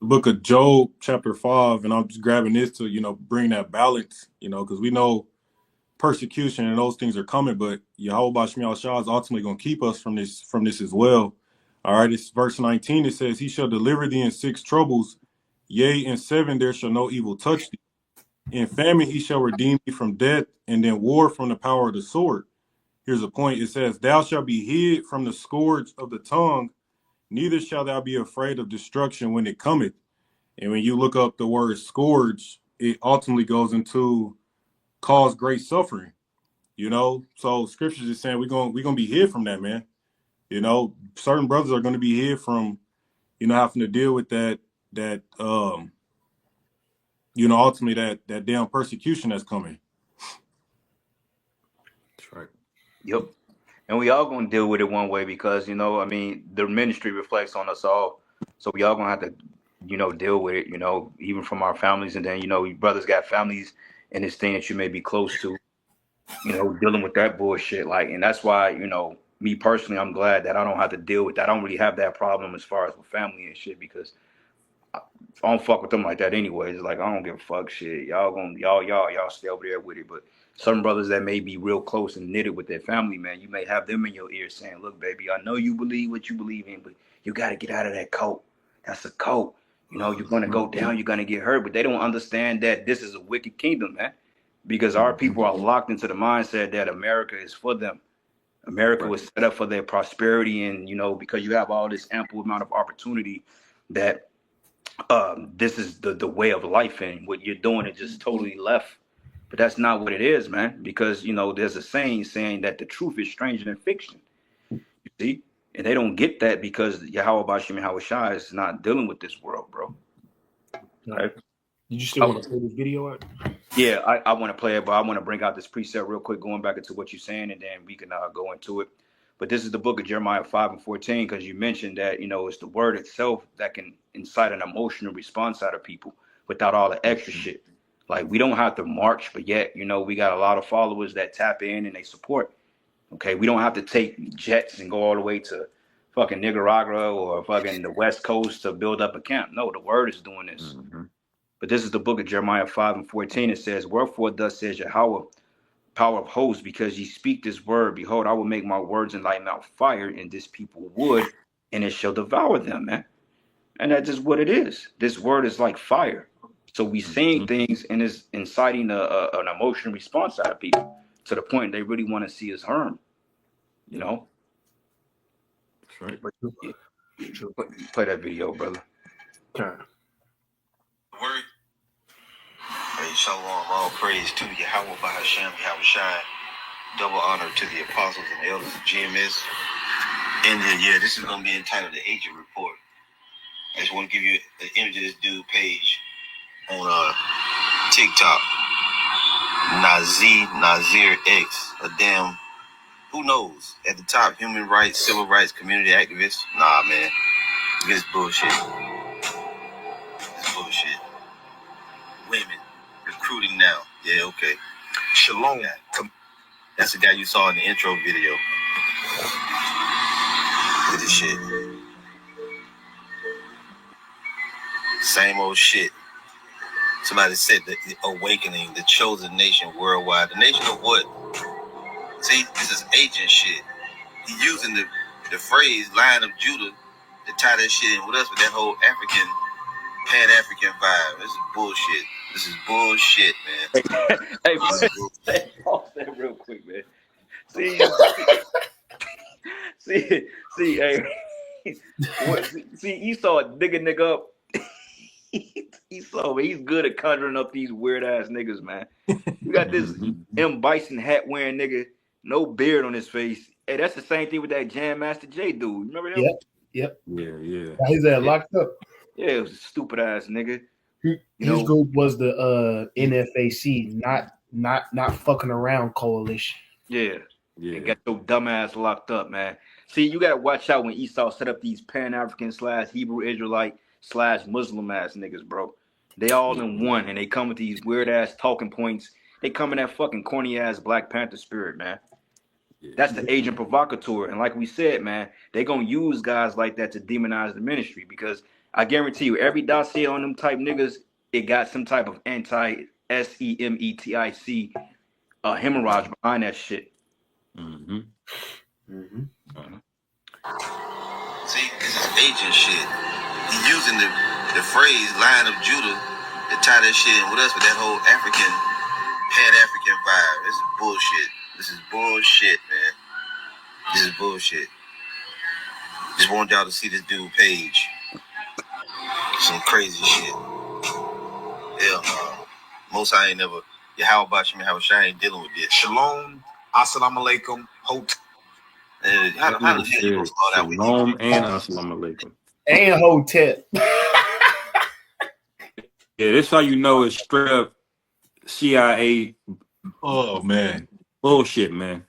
The book of Job, chapter 5, and I'm just grabbing this to, bring that balance, because we know persecution and those things are coming, but Yahweh Shemiah Shah is ultimately going to keep us from this as well. All right, it's verse 19. It says, he shall deliver thee in 6 troubles, yea, in 7 there shall no evil touch thee. In famine he shall redeem thee from death, and in war from the power of the sword. Here's a point. It says, thou shalt be hid from the scourge of the tongue, neither shalt thou be afraid of destruction when it cometh. And when you look up the word scourge, it ultimately goes into cause great suffering. So scriptures is saying we're gonna be hid from that, man. Certain brothers are gonna be hid from, having to deal with that ultimately that damn persecution that's coming. That's right. Yep. And we all gonna deal with it one way because the ministry reflects on us all. So we all gonna have to, deal with it, even from our families, and then you brothers got families and this thing that you may be close to, dealing with that bullshit. And that's why, me personally, I'm glad that I don't have to deal with that. I don't really have that problem as far as with family and shit because I don't fuck with them like that anyways. Like I don't give a fuck shit. Y'all stay over there with it. But some brothers that may be real close and knitted with their family, man, you may have them in your ear saying, look, baby, I know you believe what you believe in, but you gotta get out of that cult. That's a cult. You're gonna go down, you're gonna get hurt. But they don't understand that this is a wicked kingdom, man. Because our people are locked into the mindset that America is for them. America was set up for their prosperity, and because you have all this ample amount of opportunity that this is the way of life, and what you're doing is just totally left. But that's not what it is, man, because there's a saying that the truth is stranger than fiction. You see? And they don't get that because Yahweh Bashim Yahweh Shai is not dealing with this world, bro. Right? Did you still want to play this video out? Yeah, I want to play it, but I want to bring out this precept real quick, going back into what you're saying, and then we can go into it. But this is the book of Jeremiah 5:14, because you mentioned that, it's the word itself that can incite an emotional response out of people without all the extra shit. Like, we don't have to march, but yet, we got a lot of followers that tap in and they support. Okay, we don't have to take jets and go all the way to fucking Nicaragua or fucking the West Coast to build up a camp. No, the word is doing this. But this is the book of Jeremiah 5:14. It says, wherefore thus says Yahweh, power of hosts, because ye speak this word, behold, I will make my words in thy mouth fire, and this people wood, and it shall devour them, man. And that's just what it is. This word is like fire. So we saying things, and it's inciting an emotional response out of people to the point they really want to see us harm. That's right. But, yeah, play that video, brother. Turn. Word. Hey, shalom, all praise to Yahweh Bahashem, Yahweh Shai. Double honor to the apostles and elders of GMS. And then, this is going to be entitled the Agent Report. I just want to give you the image of this dude page on TikTok. Nazir X, a damn, who knows? At the top, human rights, civil rights, community activist. Nah, man. This bullshit. This bullshit. Women recruiting now. Yeah, okay. Shalom. That's the guy you saw in the intro video. Look at this shit. Same old shit. Somebody said the awakening, the chosen nation worldwide. The nation of what? See, this is agent shit. He using the phrase Lion of Judah to tie that shit in with us with that whole African, Pan-African vibe. This is bullshit. This is bullshit, man. Hey, pause that real quick, man. See, hey, see, Esau dig a nigga up. Esau, he's good at conjuring up these weird ass niggas, man. You got this M. Bison hat wearing nigga, no beard on his face. Hey, that's the same thing with that Jam Master J dude. Remember him? Yep. Yeah. He's locked up. Yeah, it was a stupid ass nigga. His group was the NFAC, not fucking around coalition. Yeah. And got your dumb ass locked up, man. See, you gotta watch out when Esau set up these Pan-African / Hebrew Israelite / Muslim ass niggas, bro. They all in one, and they come with these weird ass talking points. They come in that fucking corny ass Black Panther spirit, man. That's the agent provocateur. And like we said, man, they gonna use guys like that to demonize the ministry, because I guarantee you, every dossier on them type niggas, it got some type of anti-semetic hemorrhage behind that shit. Mm-hmm. See, this is agent shit. He using the phrase "Lion of Judah" to tie that shit in with us, with that whole African, Pan-African vibe. This is bullshit. This is bullshit, man. This is bullshit. Just want y'all to see this dude page. Some crazy shit. Hell no. Most I ain't never. Yeah, how about you, man? How I ain't dealing with this. Shalom, assalamu alaikum, hope. How the hell you supposed to start out with Shalom and assalamu alaikum. And Hotep. Yeah, that's how you know it's straight up CIA. Oh man, bullshit, man.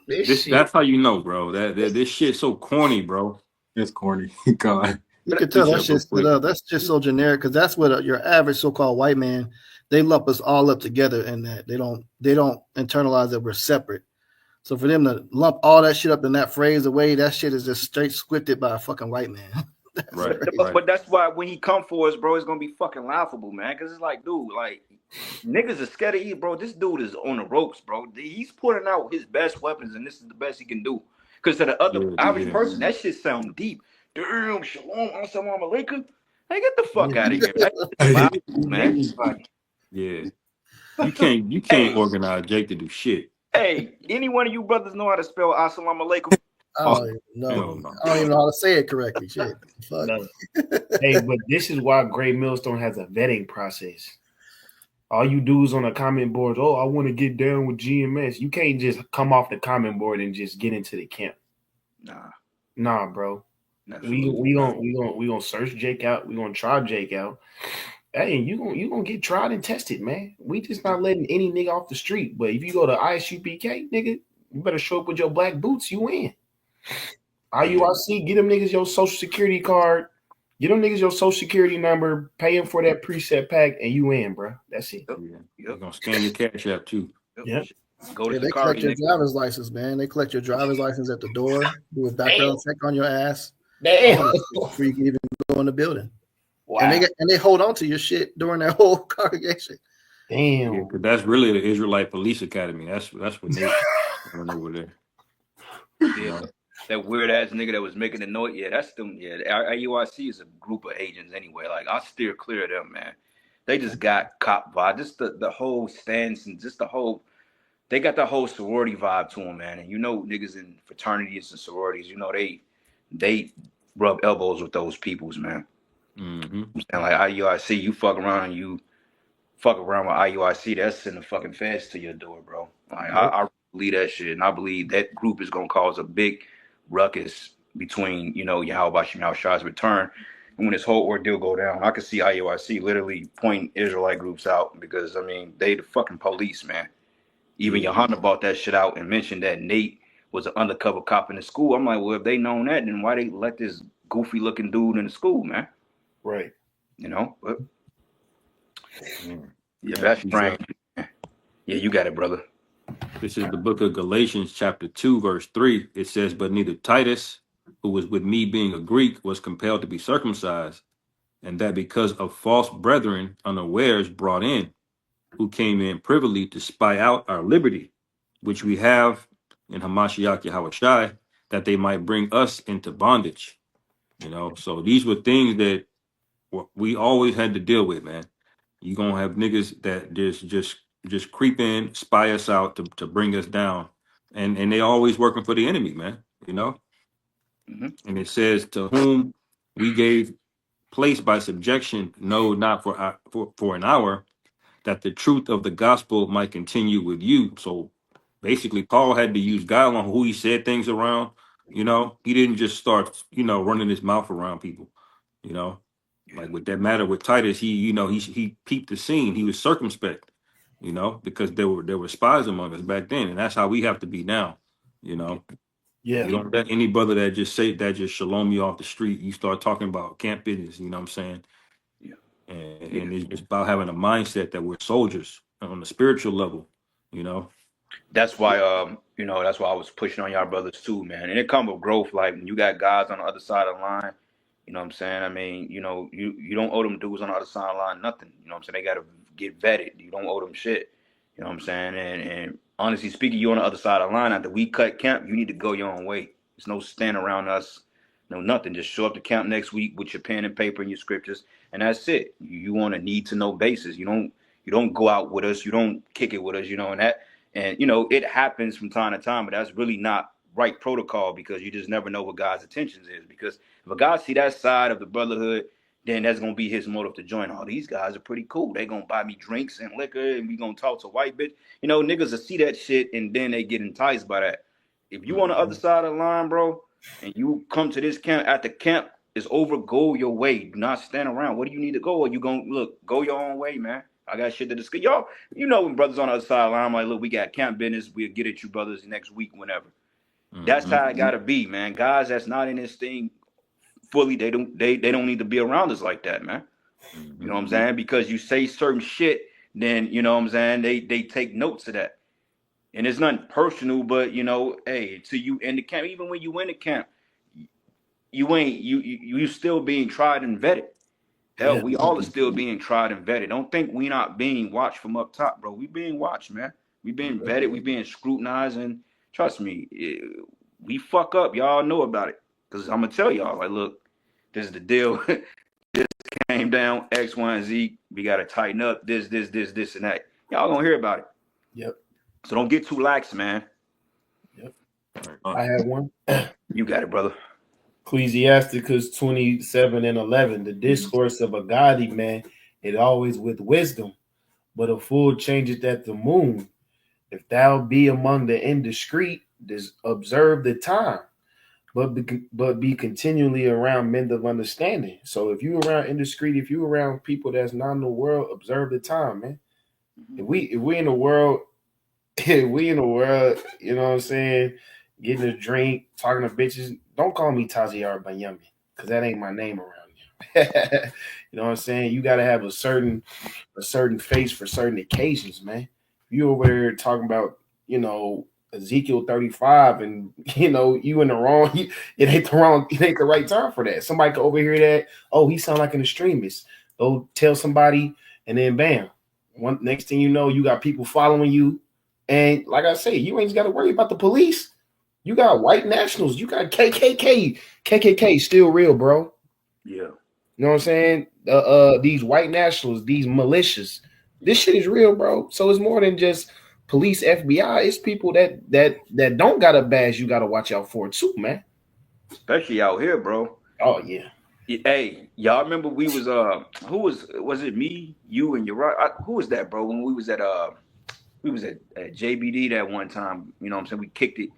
That's how you know, bro. That this shit's so corny, bro. it's corny. God, You can tell that shit's set up. That's just so generic, because that's what your average so-called white man, they lump us all up together in that. They don't internalize that we're separate. So for them to lump all that shit up in that phrase away, that shit is just straight scripted by a fucking white man. Right. But that's why when he come for us, bro, it's gonna be fucking laughable, man. Because it's like, dude, like niggas are scared of eat, bro. This dude is on the ropes, bro. He's putting out his best weapons, and this is the best he can do. Because to the other average person, that shit sound deep. Damn, shalom, assalamu alaikum. Hey, get the fuck out of here. That's laughable, man. Yeah. You can't organize Jake to do shit. Hey, any one of you brothers know how to spell assalamu alaikum? I don't even know. I don't even know how to say it correctly. Shit. Fuck. No. Hey, but this is why Great Millstone has a vetting process. All you do is on a comment board, I want to get down with GMS. You can't just come off the comment board and just get into the camp. Nah, bro. We gonna search Jake out. We gonna try Jake out. Hey, you gonna get tried and tested, man. We just not letting any nigga off the street. But if you go to ISUPK, nigga, you better show up with your black boots. You in. IUIC, get them niggas your social security card. Get them niggas your social security number. Pay them for that preset pack, and you in, bro. That's it. You're gonna scan your cash app too. Yeah. They collect your driver's license, man. They collect your driver's license at the door. Do a background check on your ass. Damn. Before you can even go in the building. Wow. And they hold on to your shit during that whole congregation. Damn. Yeah, that's really the Israelite Police Academy. That's what they went over there. Yeah. That weird ass nigga that was making the noise. Yeah, that's them. Yeah, IUIC is a group of agents anyway. Like, I steer clear of them, man. They just got cop vibe. Just the whole stance and just the whole. They got the whole sorority vibe to them, man. And you know, niggas in fraternities and sororities, you know, they rub elbows with those peoples, man. Mm-hmm. And like IUIC, you fuck around and you fuck around with IUIC, that's sending the fucking feds to your door, bro. Like, I believe that shit, and I believe that group is gonna cause a big ruckus between, you know, Yahweh Shai's return, and when this whole ordeal go down. I could see IUIC literally pointing Israelite groups out, because I mean, they the fucking police, man. Even Yohanan bought that shit out and mentioned that Nate was an undercover cop in the school. I'm like, well, if they known that, then why they let this goofy looking dude in the school, man? Right. You know, but yeah, that's strange. Yeah, you got it, brother. This is the book of Galatians, chapter 2, verse 3. It says, but neither Titus, who was with me being a Greek, was compelled to be circumcised, and that because of false brethren unawares brought in, who came in privily to spy out our liberty, which we have in Hamashiach Yahushai, that they might bring us into bondage. You know, so these were things that we always had to deal with, man. You're gonna have niggas that just creep in, spy us out to bring us down. And they always working for the enemy, man. You know? Mm-hmm. And it says, to whom we gave place by subjection, no, not for an hour, that the truth of the gospel might continue with you. So basically, Paul had to use guile on who he said things around. You know, he didn't just start, running his mouth around people. You know, like with that matter with Titus, he peeped the scene. He was circumspect. Because there were spies among us back then, and that's how we have to be now. Yeah. You don't let any brother that just shalom you off the street. You start talking about camp business. You know what I'm saying? Yeah. And it's about having a mindset that we're soldiers on the spiritual level. You know. That's why that's why I was pushing on y'all brothers too, man. And it come with growth. Like when you got guys on the other side of the line, you know what I'm saying? I mean, you don't owe them dudes on the other side of the line nothing. You know what I'm saying? They gotta get vetted. You don't owe them shit. You know what I'm saying? And honestly speaking, you on the other side of the line after we cut camp, you need to go your own way. There's no stand around us, no nothing. Just show up to camp next week with your pen and paper and your scriptures, and that's it. You on a need to know basis. You don't go out with us, you don't kick it with us, and it happens from time to time, but that's really not right protocol because you just never know what God's intentions is. Because if a God see that side of the brotherhood, then that's gonna be his motive to join. Oh, these guys are pretty cool. They gonna buy me drinks and liquor, and we gonna talk to white bitch. Niggas will see that shit, and then they get enticed by that. If you on the other side of the line, bro, and you come to this camp at the camp is over, go your way. Do not stand around. What do you need to go? Or you gonna go your own way, man. I got shit to discuss. Y'all, when brothers on the other side of the line, I'm like, look, we got camp business. We'll get at you brothers next week, whenever. That's how it gotta be, man. Guys that's not in this thing fully, they don't need to be around us like that, man. You know what I'm saying? Because you say certain shit, then you know what I'm saying, they take notes of that. And it's nothing personal, but hey, to you in the camp, even when you in the camp, you still being tried and vetted. Hell, Yeah. we all are still being tried and vetted. Don't think we not being watched from up top, bro. We being watched, man. We being vetted. We being scrutinized, and trust me, we fuck up. Y'all know about it, cause I'm gonna tell y'all, like, look, this is the deal. This came down X, Y, and Z. We gotta tighten up this, and that. Y'all gonna hear about it. Yep. So don't get too lax, man. Yep. I have one. You got it, brother. Ecclesiasticus 27:11. The discourse of a godly man, it always with wisdom, but a fool changeth at the moon. If thou be among the indiscreet, observe the time, but be continually around men of understanding. So if you around indiscreet, if you around people that's not in the world, observe the time, man. If we in the world, if we in the world, you know what I'm saying, getting a drink, talking to bitches, don't call me Taziar Banyami, because that ain't my name around here. You know what I'm saying? You gotta have a certain face for certain occasions, man. You over there talking about, Ezekiel 35, and you in the wrong, it ain't the right time for that. Somebody could overhear that. Oh, he sound like an extremist. Go tell somebody, and then bam. Next thing you know, you got people following you. And like I say, you ain't got to worry about the police. You got white nationals. You got KKK. KKK still real, bro. Yeah. You know what I'm saying? These white nationals, these militias, this shit is real, bro. So it's more than just police, FBI. It's people that don't got a badge you got to watch out for too, man. Especially out here, bro. Oh yeah. Hey, y'all remember we was who was it, me, you, and Uriah? Who was that, bro? When we was at JBD that one time, you know what I'm saying? We kicked it.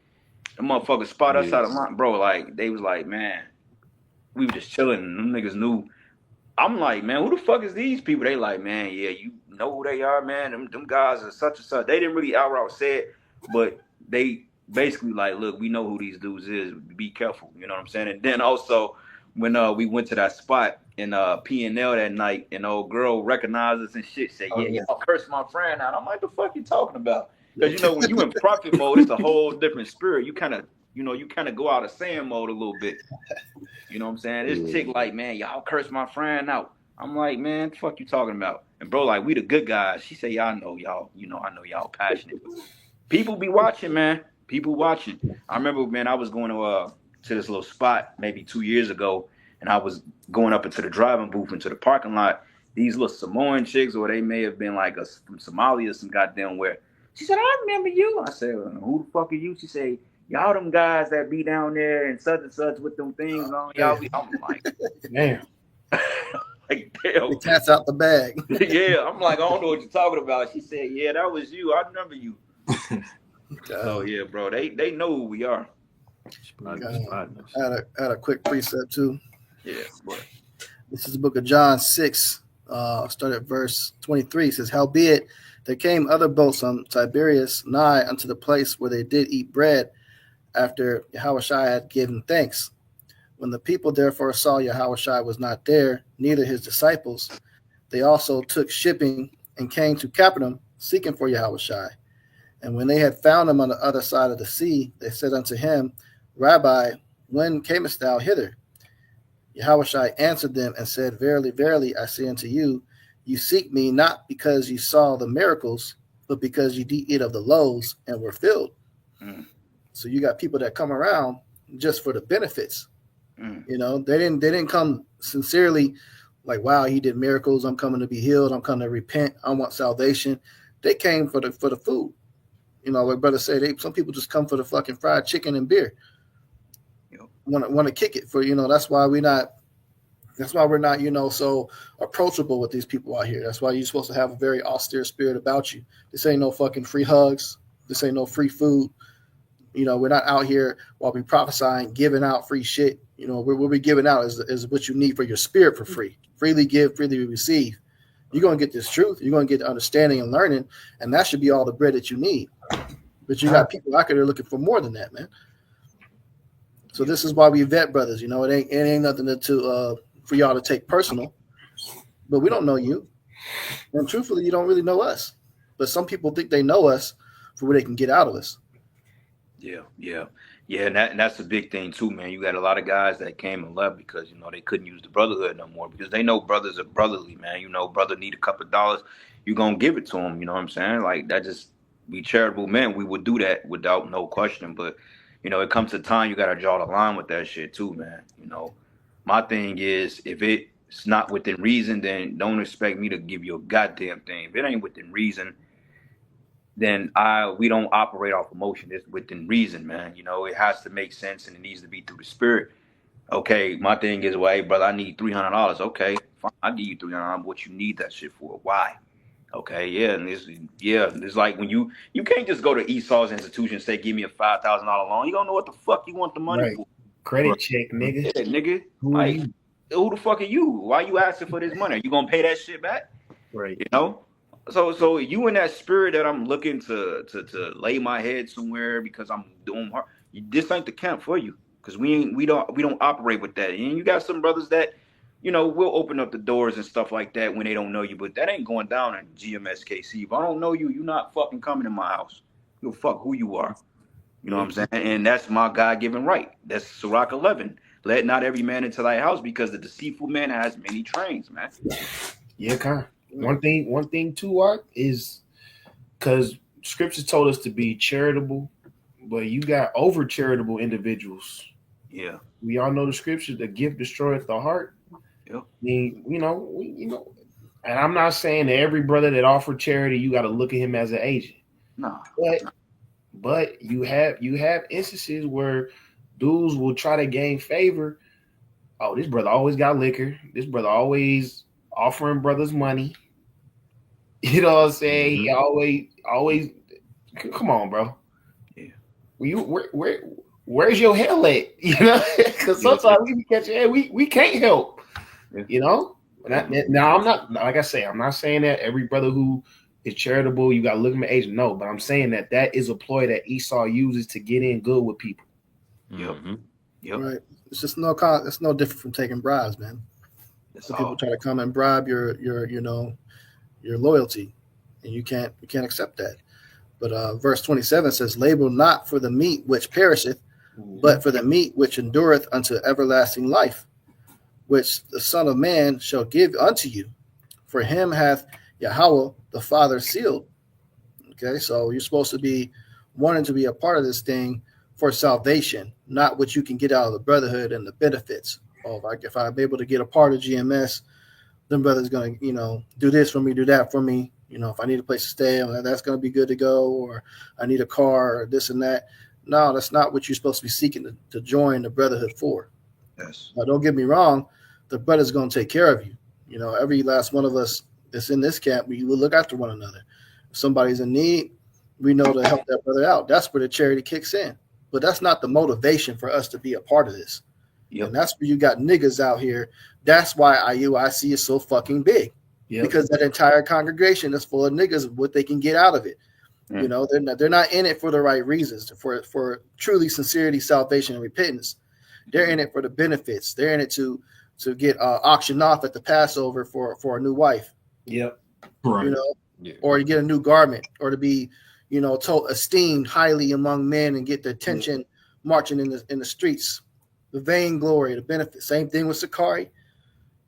The motherfucker spot us out of line, bro. Like they was like, man, we were just chilling, and them niggas knew. I'm like, man, who the fuck is these people? They like, man, yeah, you know who they are, man. Them guys are such and such. They didn't really outright say it, but they basically like, look, we know who these dudes is. Be careful, you know what I'm saying? And then also when we went to that spot in P&L that night, and old girl recognized us and shit, say, yeah, y'all cursed my friend out. I'm like, the fuck you talking about? Because when you in prophet mode, it's a whole different spirit. You kind of go out of saying mode a little bit. You know what I'm saying? This chick like, man, y'all cursed my friend out. I'm like, man, the fuck you talking about? And bro, like, we the good guys. She say, I know y'all passionate. People be watching, man. People watching. I remember, man, I was going to this little spot maybe 2 years ago, and I was going up into the driving booth, into the parking lot. These little Samoan chicks, or they may have been like from Somalia or some goddamn where. She said, I remember you. I said, who the fuck are you? She said, y'all them guys that be down there and such with them things on. Y'all be, I'm like, damn. Like, damn. The cat's out the bag. Yeah, I'm like, I don't know what you're talking about. She said, yeah, that was you. I remember you. So yeah, bro, they know who we are. I had a quick precept too. Yeah, boy. This is the book of John 6, start at verse 23. It says, howbeit there came other boats on Tiberias nigh unto the place where they did eat bread, after Yahushua had given thanks. When the people therefore saw Yahushua was not there, neither his disciples, they also took shipping and came to Capernaum, seeking for Yahushua. And when they had found him on the other side of the sea, they said unto him, Rabbi, when camest thou hither? Yahushua answered them and said, Verily, verily, I say unto you, you seek me not because you saw the miracles, but because you did eat of the loaves and were filled. Mm. So you got people that come around just for the benefits. Mm. You know, they didn't come sincerely like, wow, he did miracles. I'm coming to be healed. I'm coming to repent. I want salvation. They came for the food. You know, like brother said, some people just come for the fucking fried chicken and beer. Yep. Want to kick it for, you know, that's why we're not, you know, so approachable with these people out here. That's why you're supposed to have a very austere spirit about you. This ain't no fucking free hugs. This ain't no free food. You know, we're not out here while we prophesying, giving out free shit. You know, what we're giving out is what you need for your spirit for free. Freely give, freely receive. You're going to get this truth. You're going to get understanding and learning, and that should be all the bread that you need. But you got people out there looking for more than that, man. So this is why we vet brothers. You know, it ain't nothing to for y'all to take personal. But we don't know you, and truthfully, you don't really know us. But some people think they know us for what they can get out of us. Yeah, and that's a big thing too, man. You got a lot of guys that came and left because, you know, they couldn't use the brotherhood no more because they know brothers are brotherly, man. You know, brother need a couple of dollars, you gonna give it to him. You know what I'm saying? Like, that just, we charitable men. We would do that without no question. But, you know, it comes to time you gotta draw the line with that shit too, man. You know, my thing is, if it's not within reason, then don't expect me to give you a goddamn thing. If it ain't within reason, then we don't operate off emotion. It's within reason, man. You know, it has to make sense and it needs to be through the spirit. Okay, my thing is, well, hey, brother, I need $300. Okay, fine, I'll give you $300. What you need that shit for? Why? Okay, yeah, and it's like when you can't just go to Esau's institution and say, give me a $5,000 loan. You don't know what the fuck you want the money Right. for. Credit Right. check, nigga. Yeah, nigga. Who are Like, you? who the fuck are you? Why you asking for this money? Are you gonna pay that shit back? Right. You know? So you in that spirit that I'm looking to lay my head somewhere because I'm doing hard. This ain't the camp for you, because we don't operate with that. And you got some brothers that, you know, will open up the doors and stuff like that when they don't know you, but that ain't going down in GMSKC. If I don't know you, you're not fucking coming in my house. You'll fuck who you are. You know what I'm saying? And that's my God-given right. That's Sirach 11. Let not every man into thy house, because the deceitful man has many trains, man. Yeah, kind. One thing too, Art, is because scripture told us to be charitable, but you got over charitable individuals. Yeah. We all know the scripture: the gift destroyeth the heart. Yep. You know, and I'm not saying that every brother that offered charity, you got to look at him as an agent. No. But you have instances where dudes will try to gain favor. Oh, this brother always got liquor. This brother always offering brothers money. You know what I'm saying? Mm-hmm. He always. Come on, bro. Yeah. Where's your hell at? You know, because sometimes we be catching hell. We can't help. Yeah. You know. Now I'm not, like I say, I'm not saying that every brother who is charitable, you got to look at my agent. No, but I'm saying that is a ploy that Esau uses to get in good with people. Yep. Right. It's just no different from taking bribes, man. That's So all. people try to come and bribe your loyalty, and you can't accept that. But verse 27 says, labor not for the meat which perisheth, but for the meat which endureth unto everlasting life, which the Son of Man shall give unto you. For him hath Yahweh the Father sealed. Okay, so you're supposed to be wanting to be a part of this thing for salvation, not what you can get out of the brotherhood and the benefits. Oh, if I'm able to get a part of GMS, then brother's going to, do this for me, do that for me. If I need a place to stay, that's going to be good to go, or I need a car or this and that. No, that's not what you're supposed to be seeking to join the brotherhood for. Yes. Now, don't get me wrong. The brother's going to take care of you. Every last one of us that's in this camp, we will look after one another. If somebody's in need, we know to help that brother out. That's where the charity kicks in. But that's not the motivation for us to be a part of this. Yep. And that's where you got niggas out here. That's why IUIC is so fucking big. Yep. Because that entire congregation is full of niggas, what they can get out of it. You know, they're not in it for the right reasons, for truly sincerity, salvation, and repentance. They're in it for the benefits. They're in it to get auctioned off at the Passover for a new wife. Yep. Right. You know, Yeah. or to get a new garment, or to be, you know, esteemed highly among men and get the attention marching in the streets. The vainglory, the benefit. Same thing with Sakari.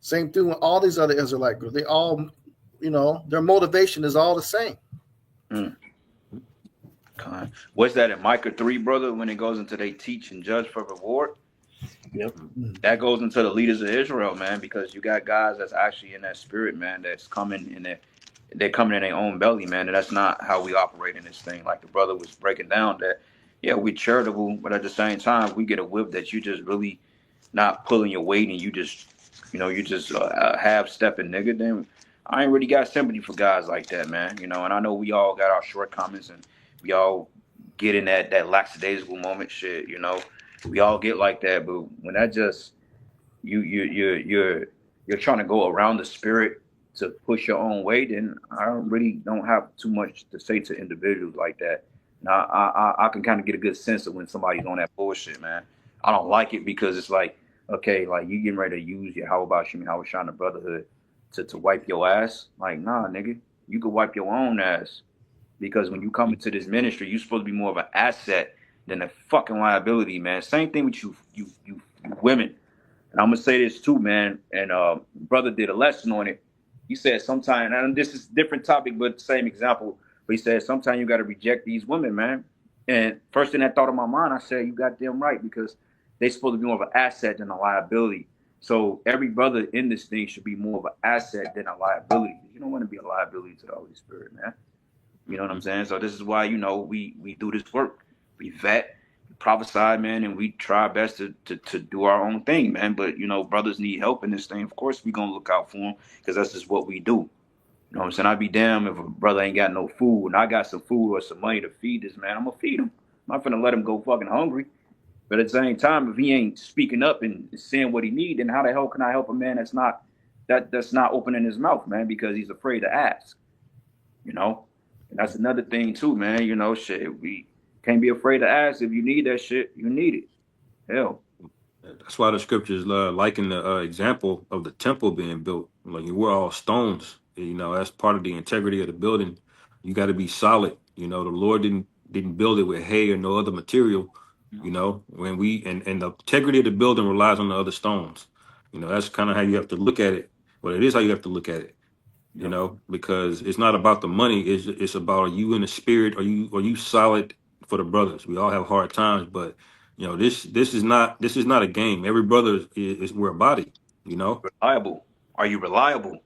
Same thing with all these other Israelite groups. They all, you know, their motivation is all the same. Mm. What's that in Micah 3, brother? When it goes into they teach and judge for reward, Yep. that goes into the leaders of Israel, man, because you got guys that's actually in that spirit, man, that's coming in there. They're coming in their own belly, man, and that's not how we operate in this thing. Like the brother was breaking down that, yeah, we charitable, but at the same time, we get a whip that you just really not pulling your weight and you just, you know, you just half stepping, nigga. Then I ain't really got sympathy for guys like that, man. You know, and I know we all got our shortcomings and we all get in that lackadaisical moment, shit. You know, we all get like that, but when that just you're trying to go around the spirit to push your own way, then I really don't have too much to say to individuals like that. Now I can kind of get a good sense of when somebody's on that bullshit, man. I don't like it because it's like, okay, like you getting ready to use your how about you, how shine the brotherhood to wipe your ass. Like, nah, nigga, you could wipe your own ass because when you come into this ministry, you're supposed to be more of an asset than a fucking liability, man. Same thing with you women. And I'm gonna say this too, man. And brother did a lesson on it. He said sometimes, and this is a different topic, but same example. But he said sometimes you got to reject these women, man. And first thing that thought of my mind, I said, you got damn right, because they supposed to be more of an asset than a liability. So every brother in this thing should be more of an asset than a liability. You don't want to be a liability to the Holy Spirit, man. You know what I'm saying? So this is why, you know, we do this work. We vet, we prophesy, man, and we try our best to do our own thing, man. But, you know, brothers need help in this thing. Of course, we going to look out for them because that's just what we do. You know what I'm saying? I'd be damned if a brother ain't got no food and I got some food or some money to feed this man. I'm going to feed him. I'm not going to let him go fucking hungry. But at the same time, if he ain't speaking up and saying what he need, then how the hell can I help a man that's not opening his mouth, man, because he's afraid to ask, you know? And that's another thing too, man. You know, shit, we can't be afraid to ask. If you need that shit, you need it. Hell. That's why the scriptures liken the example of the temple being built. Like you were all stones. You know, that's part of the integrity of the building. You got to be solid. You know, the Lord didn't build it with hay or no other material. You know, when and the integrity of the building relies on the other stones. You know, that's kind of how you have to look at it. Well, it is how you have to look at it. You know, because it's not about the money. It's about, are you in the spirit? Are you solid for the brothers? We all have hard times, but you know, this is not a game. Every brother is we're a body. You know. Reliable. Are you reliable?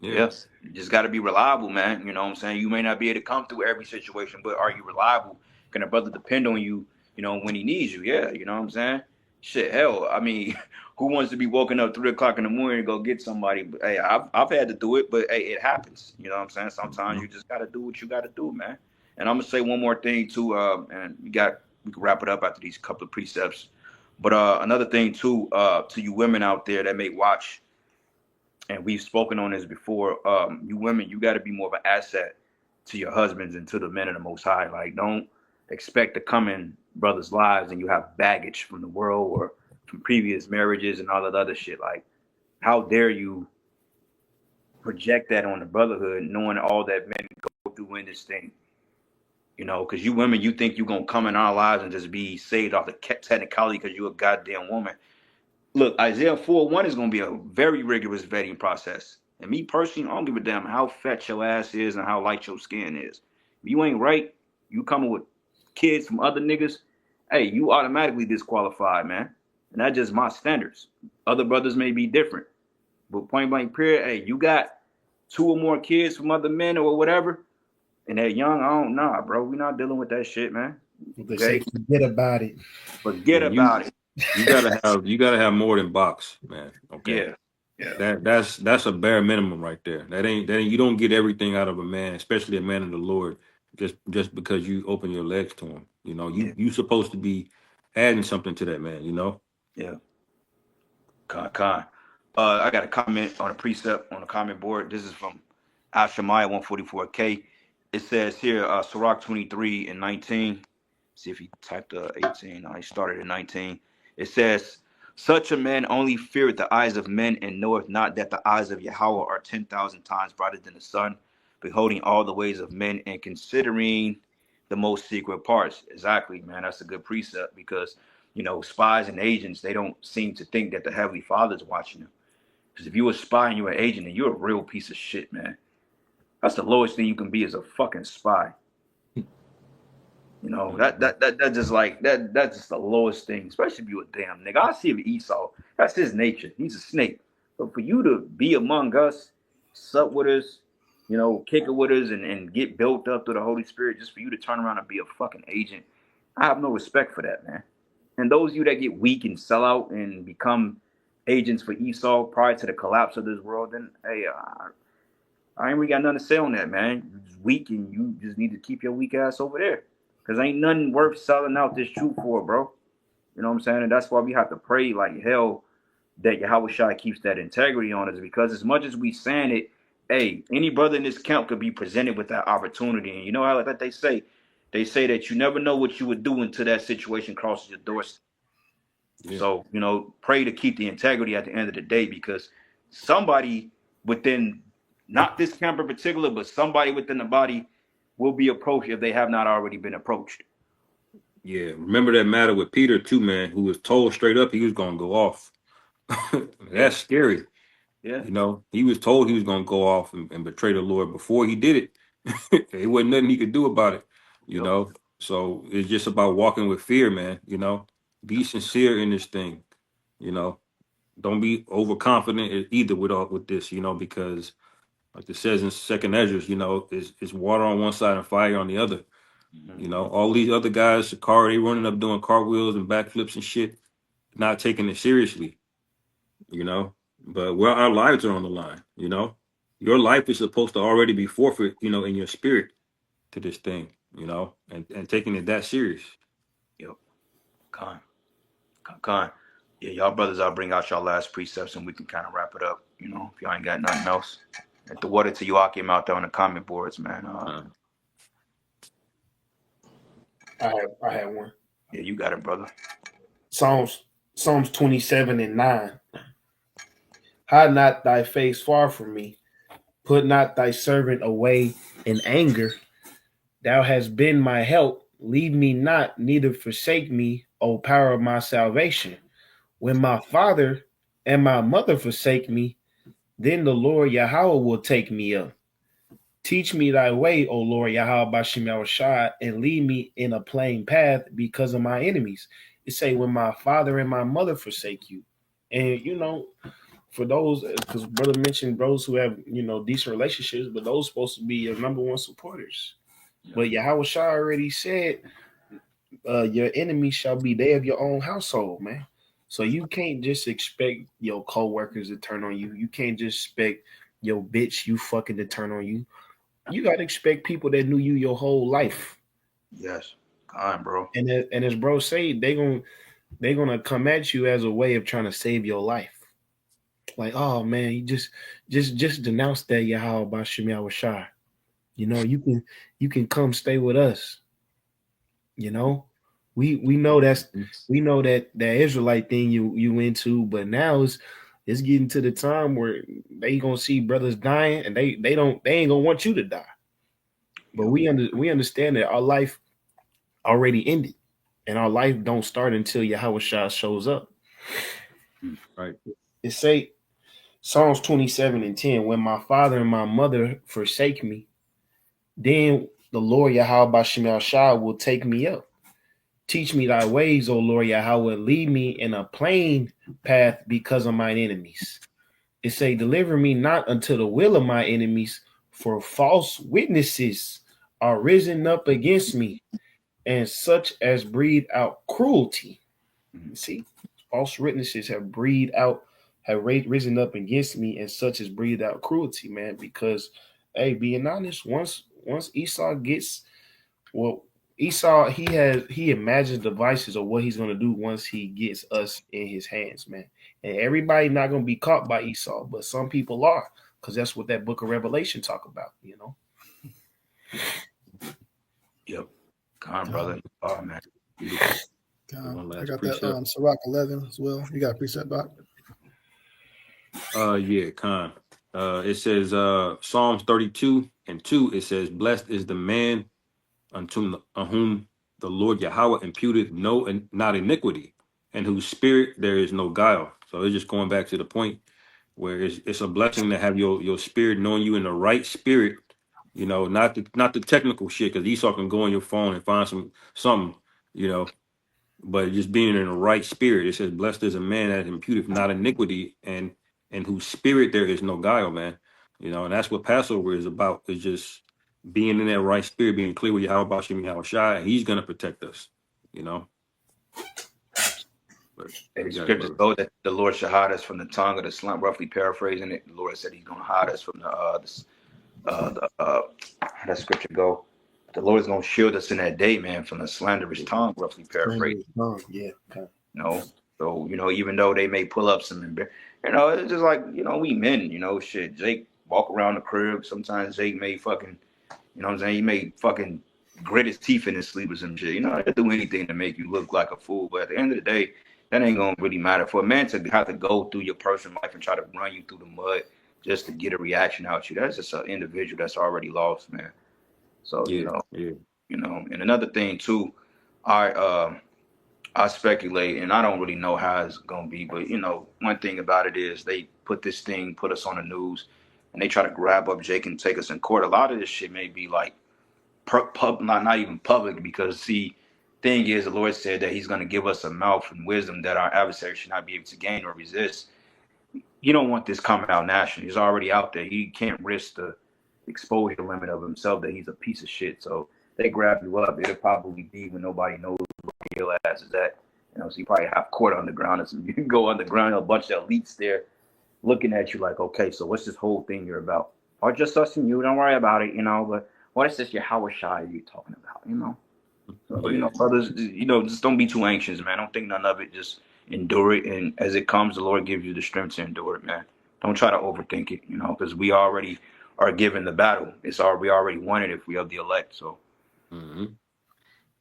Yeah. Yes. You just got to be reliable, man. You know what I'm saying? You may not be able to come through every situation, but are you reliable? Can a brother depend on you, you know, when he needs you? Yeah. You know what I'm saying? Shit, hell, I mean, who wants to be woken up 3 o'clock in the morning and go get somebody? But, hey, I've had to do it, but hey, it happens. You know what I'm saying? Sometimes you just got to do what you got to do, man. And I'm going to say one more thing, too, and we can wrap it up after these couple of precepts. But another thing, too, to you women out there that may watch, and we've spoken on this before, you women, you got to be more of an asset to your husbands and to the men of the Most High. Like, don't expect to come in brothers' lives and you have baggage from the world or from previous marriages and all that other shit. Like, how dare you project that on the brotherhood, knowing all that men go through in this thing? You know, because you women, you think you're going to come in our lives and just be saved off the technicality because you're a goddamn woman. Look, Isaiah 4:1 is going to be a very rigorous vetting process. And me personally, I don't give a damn how fat your ass is and how light your skin is. If you ain't right, you coming with kids from other niggas, hey, you automatically disqualified, man. And that's just my standards. Other brothers may be different. But point blank period, hey, you got 2 or more kids from other men or whatever, and they're young, I don't know, bro. We're not dealing with that shit, man. They say forget about it. Forget about it. You gotta have more than box, man. Okay. Yeah. That's a bare minimum right there. That ain't you don't get everything out of a man, especially a man of the Lord, just because you open your legs to him. You know, you supposed to be adding something to that man, you know? Yeah. Con. I got a comment on a precept on the comment board. This is from Ashemaiah 144K. It says here, Sirach 23 and 19. See if he typed 18. No, he started at 19. It says, such a man only feareth the eyes of men and knoweth not that the eyes of Yahweh are 10,000 times brighter than the sun, beholding all the ways of men and considering the most secret parts. Exactly, man. That's a good precept because, spies and agents, they don't seem to think that the Heavenly Father's watching them. Because if you're a spy and you're an agent, then you're a real piece of shit, man. That's the lowest thing you can be, is a fucking spy. That just like that's just the lowest thing, especially if you a damn nigga. I see him Esau. That's his nature. He's a snake. But for you to be among us, sup with us, kick it with us and get built up through the Holy Spirit, just for you to turn around and be a fucking agent, I have no respect for that, man. And those of you that get weak and sell out and become agents for Esau prior to the collapse of this world, then hey, I ain't really got nothing to say on that, man. You're just weak and you just need to keep your weak ass over there. Because ain't nothing worth selling out this truth for, bro. You know what I'm saying? And that's why we have to pray like hell that Yahweh Shai keeps that integrity on us. Because as much as we saying it, hey, any brother in this camp could be presented with that opportunity. And you know how like they say? They say that you never know what you would do until that situation crosses your doorstep. Yeah. So, pray to keep the integrity at the end of the day, because somebody within, not this camp in particular, but somebody within the body will be approached if they have not already been approached. Yeah. Remember that matter with Peter too, man, who was told straight up he was gonna go off. That's scary. Yeah. He was told he was gonna go off and betray the Lord before he did it. There wasn't nothing he could do about it, you Yep. know. So it's just about walking with fear, man. Be sincere in this thing. Don't be overconfident either with this, because like it says in Second Ezra, it's water on one side and fire on the other. All these other guys, they running up doing cartwheels and backflips and shit, not taking it seriously, But our lives are on the line, Your life is supposed to already be forfeit, in your spirit to this thing, and taking it that serious. Yep. Con. Yeah, y'all brothers, I'll bring out y'all last precepts and we can kind of wrap it up, if y'all ain't got nothing else. At the water to Joachim out there on the comment boards, man. I have one. Yeah, you got it, brother. Psalms 27 and 9. Hide not thy face far from me. Put not thy servant away in anger. Thou hast been my help. Leave me not, neither forsake me, O power of my salvation. When my father and my mother forsake me, then the Lord Yahweh will take me up. Teach me thy way, O Lord Yahweh Bashim Yahushua, and lead me in a plain path because of my enemies. It say, when my father and my mother forsake you. And for those, because brother mentioned those who have decent relationships, but those supposed to be your number one supporters. Yeah. But Yahweh Shah already said, your enemies shall be they of your own household, man. So you can't just expect your co-workers to turn on you. You can't just expect your bitch you fucking to turn on you. You gotta expect people that knew you your whole life. Yes, on, bro. And as bro say, they're gonna come at you as a way of trying to save your life. Like, oh man, you just denounce that Yahweh Bashim Yahushua. You can come stay with us. We know that Israelite thing you into, but now it's getting to the time where they gonna see brothers dying and they ain't gonna want you to die. But we understand that our life already ended, and our life don't start until Yahweh Shah shows up. Right. It say Psalms 27 and 10, when my father and my mother forsake me, then the Lord Yahweh Bashim Yahushua will take me up. Teach me thy ways, O Lord Yahweh. Lead me in a plain path because of mine enemies. It say, deliver me not unto the will of my enemies, for false witnesses are risen up against me, and such as breathe out cruelty. See, false witnesses have risen up against me, and such as breathe out cruelty, man. Because, hey, being honest, once Esau gets, Esau, he imagines devices of what he's gonna do once he gets us in his hands, man. And everybody not gonna be caught by Esau, but some people are, because that's what that book of Revelation talk about, Yep. Con, brother. Oh, man. Beautiful. I One last got that precept. Sirach 11 as well. You got a precept, Doc? Yeah, Khan. It says Psalms 32:2. It says, "Blessed is the man unto whom the Lord Yahweh imputeth not iniquity, and whose spirit there is no guile." So it's just going back to the point where it's a blessing to have your spirit knowing you in the right spirit. You know, not the technical shit, because Esau can go on your phone and find something. You know, but just being in the right spirit. It says, "Blessed is a man that imputeth not iniquity, and whose spirit there is no guile," man. You know, and that's what Passover is about. Is just being in that right spirit, being clear with Yahweh Bashim Yahweh Shai, and He's gonna protect us. You know. But And the you got it, scriptures brother. go that the Lord shall hide us from the tongue of the slump, roughly paraphrasing it. The Lord said he's going to hide us from how that scripture go? The Lord is going to shield us in that day, man, from the slanderous tongue, roughly paraphrased. Yeah. Okay. You know, so, even though they may pull up it's just like, we men, shit. Jake walk around the crib. Sometimes Jake may fucking, you know what I'm saying? He may fucking grit his teeth in his sleep or some shit. He'll do anything to make you look like a fool. But at the end of the day, that ain't gonna really matter. For a man to have to go through your personal life and try to run you through the mud just to get a reaction out you, that's just an individual that's already lost, man. So, Yeah, yeah. and another thing too, I speculate, and I don't really know how it's gonna be, but one thing about it is they put us on the news, and they try to grab up Jake and take us in court. A lot of this shit may be like not even public, because see, thing is, the Lord said that He's going to give us a mouth and wisdom that our adversary should not be able to gain or resist. You don't want this coming out nationally. He's already out there. He can't risk the exposure limit of himself that he's a piece of shit. So they grab you up. It'll probably be when nobody knows where your ass is at. So you probably have court underground, and you can go underground, a bunch of elites there looking at you like, okay, so what's this whole thing you're about? Or just us and you, don't worry about it, but what is this Yahweh Shai you talking about, So, Yeah. brothers, just don't be too anxious, man. Don't think none of it. Just endure it. And as it comes, the Lord gives you the strength to endure it, man. Don't try to overthink it, because we already are given the battle. We already won it if we are the elect. So, hmm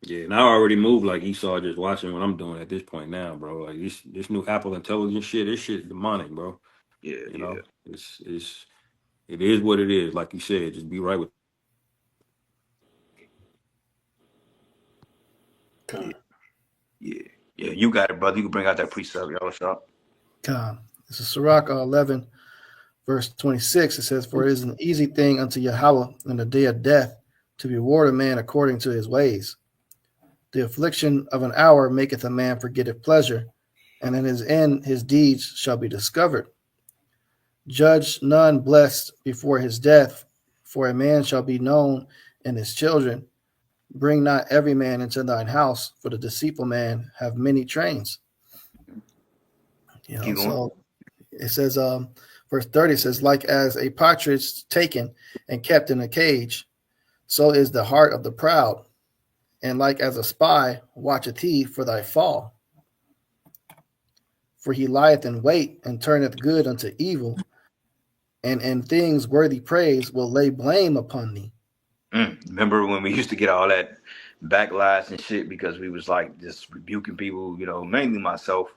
Yeah, and I already moved like Esau, just watching what I'm doing at this point now, bro. Like this new Apple Intelligence shit, this shit demonic, bro. yeah, You yeah, know, it is what it is. Like you said, just be right with. yeah, yeah. Yeah, you got it, brother. You can bring out that precept, y'all. Shop. This is Sirach 11, verse 26. It says, "For it is an easy thing unto Yahweh in the day of death to reward a man according to his ways. The affliction of an hour maketh a man forget his pleasure, and in his end his deeds shall be discovered. Judge none blessed before his death, for a man shall be known in his children. Bring not every man into thine house, for the deceitful man have many trains." Keep going. So it says, verse 30 says, "Like as a partridge taken and kept in a cage, so is the heart of the proud. And like as a spy watcheth he for thy fall. For he lieth in wait and turneth good unto evil, and in things worthy praise will lay blame upon thee." Remember when we used to get all that backlash and shit because we was like just rebuking people, mainly myself.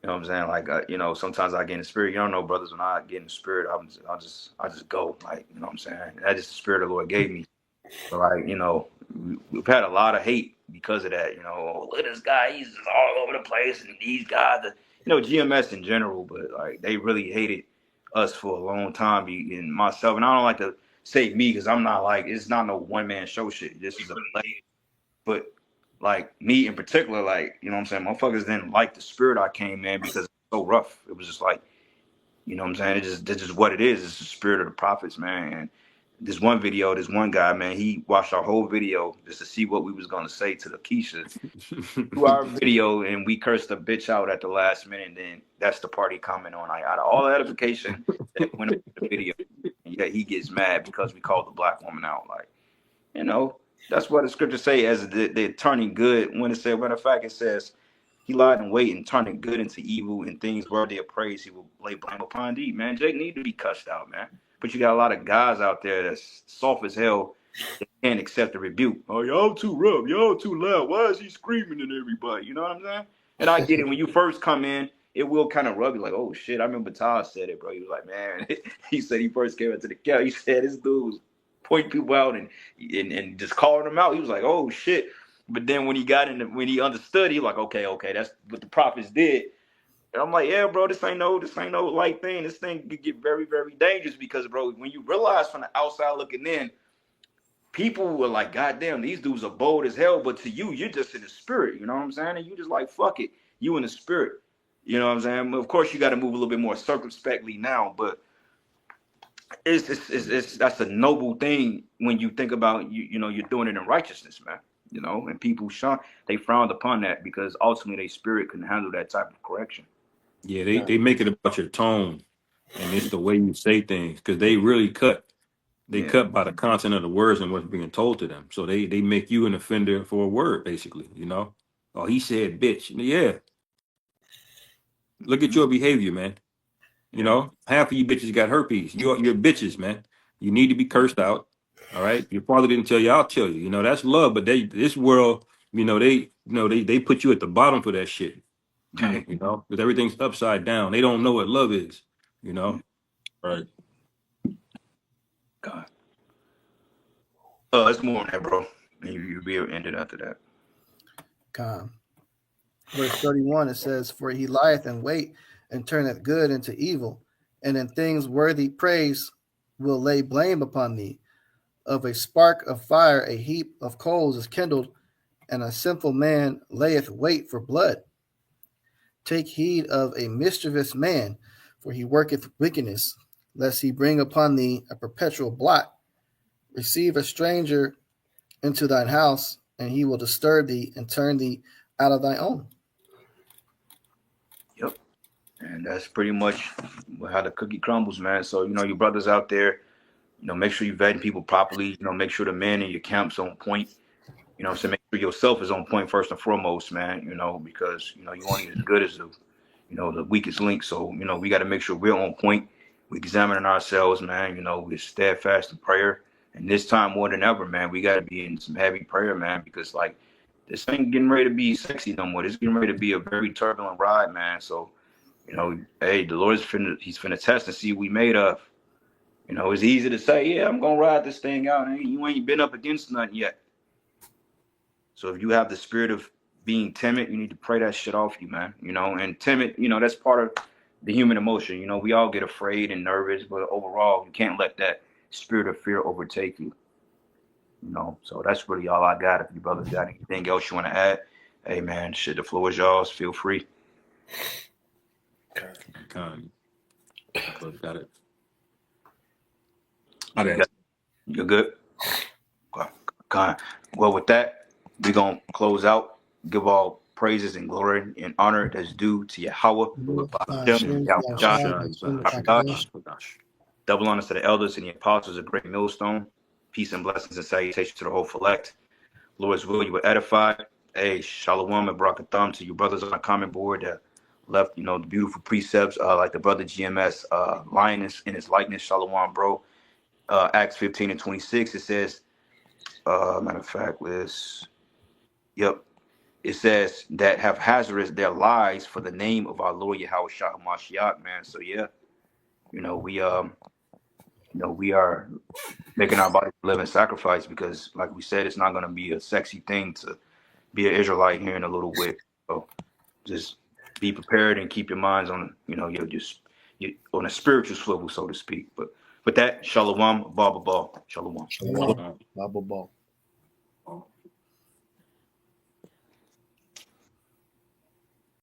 You know what I'm saying? Like, sometimes I get in the spirit. You don't know, brothers, when I get in the spirit, I just go. Like, you know what I'm saying? That is the spirit the Lord gave me. But, like, we've had a lot of hate because of that. Oh, look at this guy. He's just all over the place. And these guys, GMS in general, but, like, they really hated us for a long time. And myself, and I don't like to say me because I'm not like, it's not no one-man show shit. This is a but like me in particular, like, you know what I'm saying, motherfuckers didn't like the spirit I came in because it's so rough. It was just like, you know what I'm saying? It's just what it is. It's the spirit of the prophets, man. And this one guy, man, he watched our whole video just to see what we was gonna say to the Keisha. To our video, and we cursed the bitch out at the last minute, and then that's the party comment on. Like, out of all the edification that went up in the video, and yet he gets mad because we called the black woman out. Like, that's what the scriptures say as they're turning good. When it says, matter of fact, it says, he lied in wait and turning good into evil, and things worthy of praise he will lay blame upon thee. Man, Jake need to be cussed out, man. But you got a lot of guys out there that's soft as hell They can't accept the rebuke. Oh, y'all too rough. Y'all too loud. Why is he screaming at everybody? You know what I'm saying? And I get it. When you first come in, it will kind of rub you like, oh shit. I remember Todd said it, bro. He was like, man, he said he first came into the camp. He said this dude was pointing people out and just calling them out. He was like, oh shit. But then when he got in, when he understood, he like, okay, that's what the prophets did. And I'm like, yeah, bro, this ain't no light thing. This thing could get very, very dangerous because, bro, when you realize from the outside looking in, people were like, God damn, these dudes are bold as hell. But to you, you're just in the spirit, you know what I'm saying? And you just like, fuck it, you in the spirit. You know what I'm saying? Of course, you got to move a little bit more circumspectly now, but it's that's a noble thing when you think about you know you're doing it in righteousness, man. You know, and people they frowned upon that because ultimately their spirit couldn't handle that type of correction. Yeah, they make it about your tone, and it's the way you say things because they really cut. They Yeah, cut by the content of the words and what's being told to them. So they make you an offender for a word, basically. You know, oh, he said bitch. Yeah, look at your behavior, man. You yeah, know, half of you bitches got herpes. You're bitches, man. You need to be cursed out. All right. Your father didn't tell you, I'll tell you. You know, that's love. But this world, they put you at the bottom for that shit. You know, because everything's upside down. They don't know what love is. You know. Right. God. It's more on that, bro. And you'll be able to end it after that. Come. Verse 31, it says, For he lieth in wait and turneth good into evil, and in things worthy praise will lay blame upon thee. Of a spark of fire a heap of coals is kindled, and a sinful man layeth wait for blood. Take heed of a mischievous man, for he worketh wickedness, lest he bring upon thee a perpetual blot. Receive a stranger into thine house, and he will disturb thee and turn thee out of thy own. Yep. And that's pretty much how the cookie crumbles, man. So, you know, your brothers out there, you know, make sure you're vetting people properly. You know, make sure the man in your camp's on point. You know, so make sure yourself is on point first and foremost, man. You know, because you know you only as good as the weakest link. So you know we got to make sure we're on point. We examining ourselves, man. You know, we're steadfast in prayer, and this time more than ever, man, we got to be in some heavy prayer, man, because like this ain't getting ready to be sexy no more. This is getting ready to be a very turbulent ride, man. So you know, hey, the Lord he's finna test and see what we made of. You know, it's easy to say, yeah, I'm gonna ride this thing out. And you ain't been up against nothing yet. So if you have the spirit of being timid, you need to pray that shit off you, man. You know, and timid, you know, that's part of the human emotion. You know, we all get afraid and nervous, but overall, you can't let that spirit of fear overtake you. You know, so that's really all I got. If you brothers got anything else you want to add, hey man, shit, the floor is yours. Feel free. Got it. You're good. Okay. Well, with that, we're gonna close out. Give all praises and glory and honor that's due to Yahweh. Double honors to the elders and the apostles of Great Millstone. Peace and blessings and salutations to the whole select. Lord's will, you were edified. Hey, shalom and brakatham to you brothers on the comment board that left, you know, the beautiful precepts, like the brother GMS, lioness in his likeness, shalom, bro. Acts 15 and 26, it says, matter of fact, it says that have hazardous their lives for the name of our Lord Yahweh Shah Mashiach, man. So yeah, we are making our body live in sacrifice because, like we said, it's not going to be a sexy thing to be an Israelite here in a little bit. So just be prepared and keep your minds on, you're on a spiritual swivel, so to speak. But with that, shalom, baba, shalom. Blah, blah, blah.